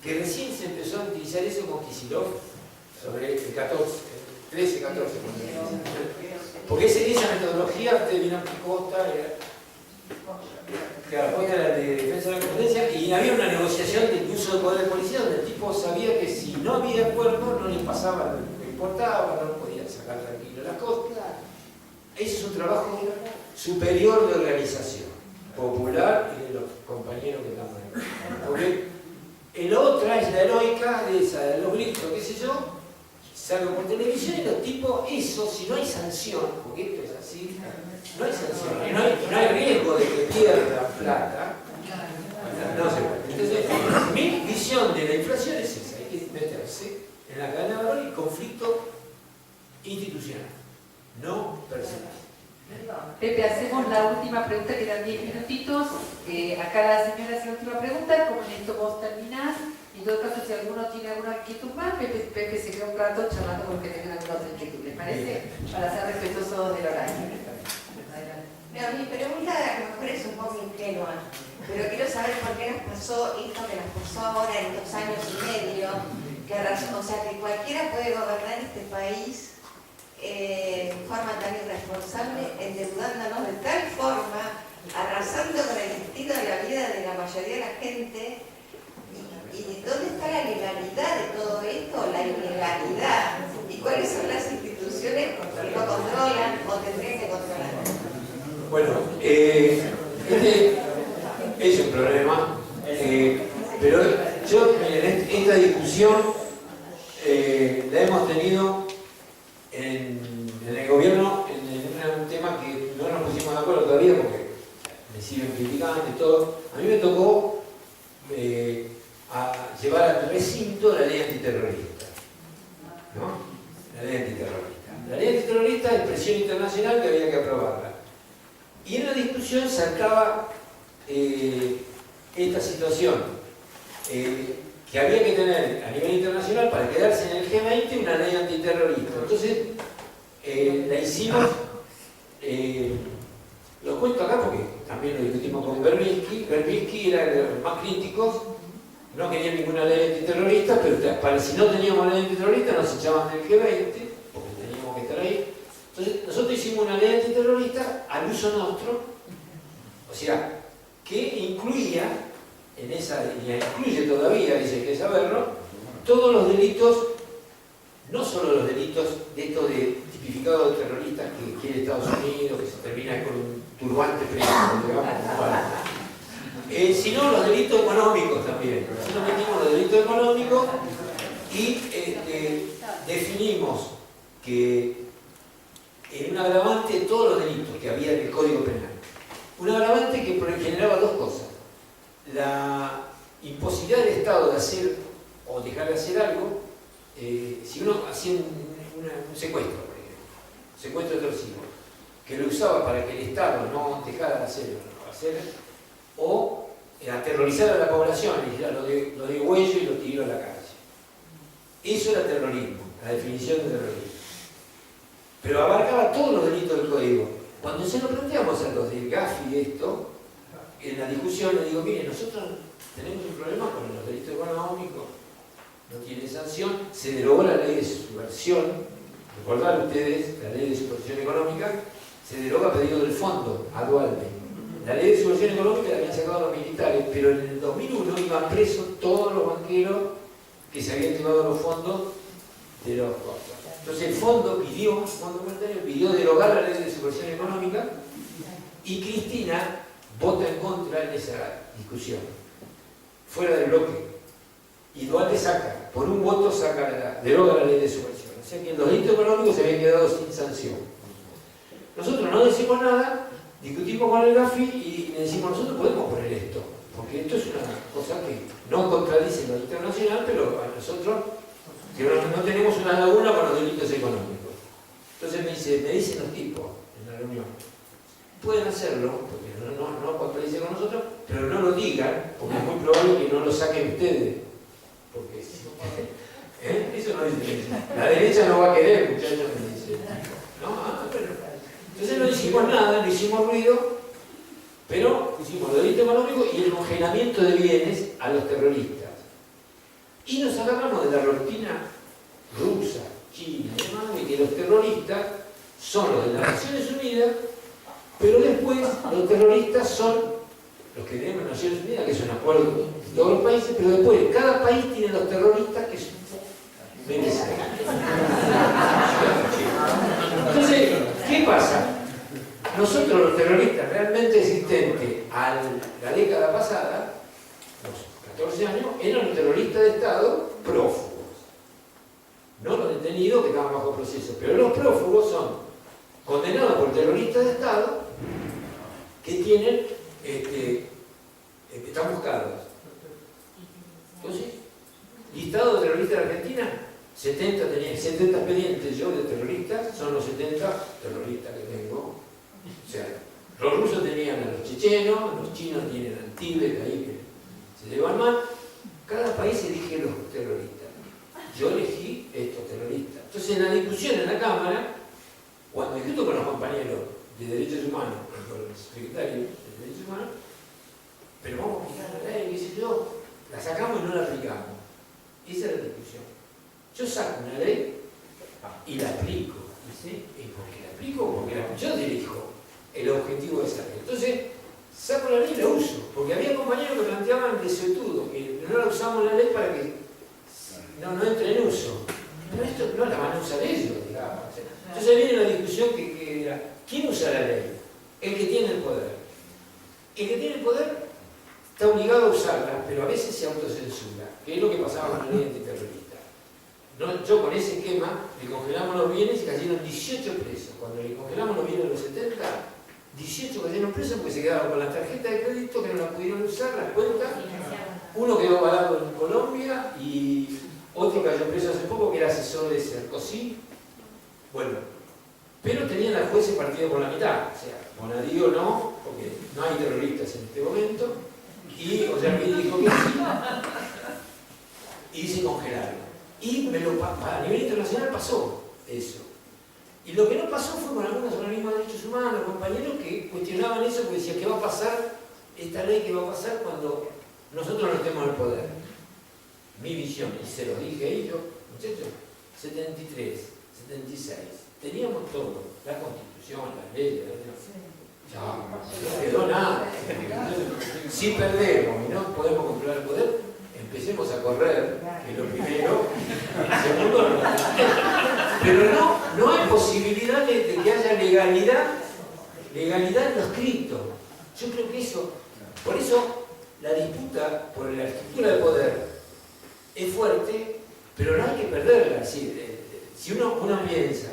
Que recién se empezó a utilizar eso con Kicillof sobre el 13, 14. Porque esa metodología terminó en Costa, Costa era de defensa de la competencia, y había una negociación del uso del poder de policía donde el tipo sabía que si no había acuerdo no le pasaba lo que importaba, no podía sacar tranquilo las cosas. Ese es un trabajo superior de organización popular y de los compañeros que están ahí. Porque la otra es la heroica de esa, de los gritos, qué sé yo, salgo por televisión y los tipos, eso, si no hay sanción, porque esto es así, no hay sanción, y no hay riesgo de que pierda plata, no se puede. Entonces, mi visión de la inflación es esa, hay que meterse en la cadena de valor y conflicto institucional, no personal. Pepe, hacemos la última pregunta, quedan 10 minutitos. Acá la señora hace la última pregunta, como en esto vos terminás. En todo caso, si alguno tiene alguna inquietud más, Pepe se queda un rato charlando porque tengan alguna otra inquietud, ¿les parece? Para ser respetuosos del horario. Mira, mi pregunta a lo mejor es un poco ingenua, pero quiero saber por qué nos pasó esto que nos pasó ahora en 2 años y medio, o sea, que cualquiera puede gobernar este país de forma tan irresponsable, endeudándonos de tal forma, arrasando con el destino de la vida de la mayoría de la gente. ¿Y dónde está la legalidad de todo esto? La ilegalidad. ¿Y cuáles son las instituciones que lo controlan o tendrían que controlar? Bueno, este es un problema, pero yo en esta discusión la hemos tenido en el gobierno en un tema que no nos pusimos de acuerdo todavía porque me siguen criticando y todo. A mí me tocó a llevar al recinto la ley antiterrorista, ¿no? La ley antiterrorista. La ley antiterrorista es presión internacional que había que aprobarla. Y en la discusión saltaba esta situación, que había que tener a nivel internacional para quedarse en el G20 una ley antiterrorista. Entonces, la hicimos, lo cuento acá porque también lo discutimos con Berbisky era de los más críticos, no quería ninguna ley antiterrorista, pero si no teníamos ley antiterrorista nos echaban del G20, porque teníamos que estar ahí. Entonces, nosotros hicimos una ley antiterrorista al uso nuestro, o sea, que incluía, en esa línea, incluye todavía, dice que saberlo, todos los delitos, no solo los delitos de estos de tipificados de terroristas que quiere Estados Unidos, que se termina con un turbante preso, digamos, sino los delitos económicos también. Nosotros metimos los delitos económicos y definimos que en un agravante de todos los delitos que había en el Código Penal. Un agravante que generaba 2 cosas. La imposibilidad del Estado de hacer o dejar de hacer algo, si uno hacía un secuestro, por ejemplo, secuestro extorsivo, que lo usaba para que el Estado no dejara de hacerlo, o aterrorizar a la población, y ya lo de huello y lo tiró a la calle. Eso era terrorismo, la definición de terrorismo. Pero abarcaba todos los delitos del código. Cuando se lo planteamos a los del GAFI esto, en la discusión le digo, miren, nosotros tenemos un problema con los delitos económicos, no tiene sanción, se derogó la ley de subversión, recordar ustedes, la ley de subversión económica, se deroga a pedido del fondo, a Dualde. La ley de subversión económica la habían sacado los militares, pero en el 2001 iban presos todos los banqueros que se habían llevado los fondos de los costos. Entonces el fondo monetario pidió derogar la ley de subversión económica y Cristina vota en contra en esa discusión, fuera del bloque. Y Dualde saca, por un voto deroga la ley de subversión. O sea que los delitos económicos se habían quedado sin sanción. Nosotros no decimos nada, discutimos con el GAFI y le decimos, nosotros podemos poner esto, porque esto es una cosa que no contradice lo internacional, pero a nosotros que no tenemos una laguna con los delitos económicos. Entonces me dicen los tipos en la reunión, pueden hacerlo, porque no contradice con nosotros, pero no lo digan, porque es muy probable que no lo saquen ustedes. Porque eso no dice. La derecha no va a querer, muchachos, me dice. No, pero entonces no hicimos nada, no hicimos ruido, Pero pusimos el delito económico y el congelamiento de bienes a los terroristas. Y nos agarramos de la rutina rusa, china y demás, de que los terroristas son los de las Naciones Unidas, pero después los terroristas son los que tenemos en Naciones Unidas, que es un acuerdo de todos los países, pero después cada país tiene los terroristas que son venezolanos. Entonces, ¿qué pasa? Nosotros los terroristas realmente existentes a la década pasada, los 14 años, eran los terroristas de Estado prófugos. No los detenidos que estaban bajo proceso, pero los prófugos son condenados por terroristas de Estado que tienen, están buscados. Entonces, listado de terroristas de Argentina, 70 expedientes yo de terroristas, son los 70 terroristas que tengo. O sea, los rusos tenían a los chechenos, los chinos tienen al Tíbet, ahí que se llevan mal. Cada país elige los terroristas. Yo elegí estos terroristas. Entonces, en la discusión en la Cámara, cuando discuto con los compañeros de Derechos Humanos, con los secretarios de Derechos Humanos, pero vamos a aplicar la ley, qué sé yo, la sacamos y no la aplicamos. Esa es la discusión. Yo saco una ley y la aplico. ¿Sí? ¿Y por qué la aplico? Porque yo dirijo el objetivo de esa ley. Entonces, saco la ley y la uso. Porque había compañeros que planteaban de sotudo, que no la usamos la ley para que no entre en uso. Pero esto no la van a usar ellos, digamos. Entonces viene la discusión que era, ¿quién usa la ley? El que tiene el poder. El que tiene el poder está obligado a usarla, pero a veces se autocensura, que es lo que pasaba con la ley antiterrorista. Yo con ese esquema le congelamos los bienes y cayeron 18 presos. Cuando le congelamos los bienes de los 70, 18 cayeron presos porque se quedaron con las tarjetas de crédito que no las pudieron usar, las cuentas. Uno quedó parado en Colombia y otro cayó preso hace poco que era asesor de Sarkozy. Bueno, pero tenían al juez partido por la mitad. O sea, Bonadío no, porque no hay terroristas en este momento. Y Ollarvide dijo que sí. Y se congelaron. Y a nivel internacional pasó eso. Y lo que no pasó fue con algunos organismos de derechos humanos, compañeros que cuestionaban eso porque decían, ¿qué va a pasar? Esta ley, ¿qué va a pasar cuando nosotros no estemos en el poder? Mi visión, y se lo dije a ellos, muchachos, 73, 76, teníamos todo, la Constitución, las leyes, ya, no quedó nada. Si perdemos y no podemos controlar el poder, empecemos a correr, que es lo primero, y segundo, no. Pero no hay posibilidad de que haya legalidad en lo escrito. Yo creo que eso, por eso la disputa por la estructura de poder es fuerte, pero no hay que perderla. Si uno piensa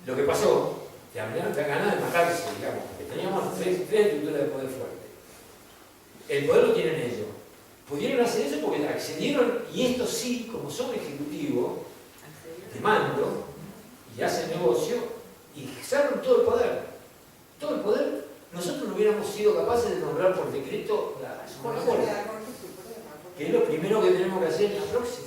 lo que pasó, te dan ganas de matarse, digamos, porque teníamos tres estructuras de poder fuerte. El poder lo tienen ellos. Pudieron hacer eso porque accedieron, y estos sí, como son ejecutivos, de mando, y hacen negocio, y usaron todo el poder. Todo el poder, nosotros no hubiéramos sido capaces de nombrar por decreto la Suprema Corte, que es lo primero que tenemos que hacer en la próxima.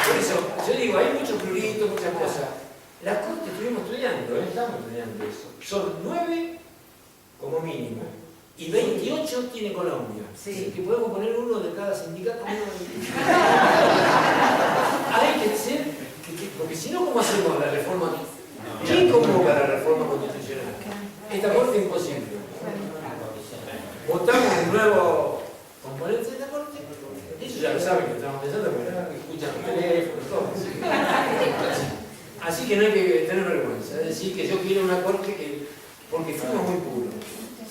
Por eso, yo digo, hay muchos pruritos, muchas cosas. La Corte estuvimos estudiando, estamos estudiando eso. Son 9 como mínimo. Y 28 tiene Colombia. Sí. Que podemos poner uno de cada sindicato. Hay que ser, porque si no, ¿cómo hacemos la reforma? ¿Quién convoca la reforma constitucional? Esta Corte es imposible. Votamos un nuevo componente de esta Corte. Ellos ya lo saben que estamos pensando, porque escuchan los teléfonos, todo. Así que no hay que tener vergüenza. Es decir, que yo quiero una Corte que, porque fuimos muy puros.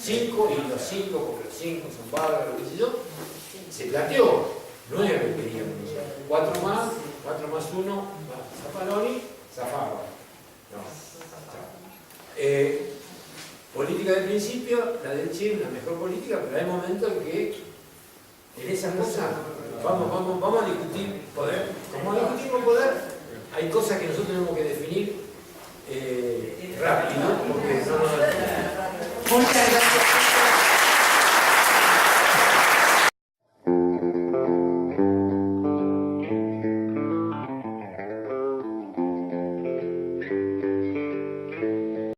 5 y los 5, porque los 5 son bárbaros, qué sé yo, se planteó 9 queríamos, 4 más 1, Zaffaroni, zafaba. No. Política de principio, la del Chile, la mejor política, pero hay momentos en que en esas cosas vamos a discutir poder. Como discutimos poder, hay cosas que nosotros tenemos que definir rápido, porque no nos da tiempo. Muchas gracias.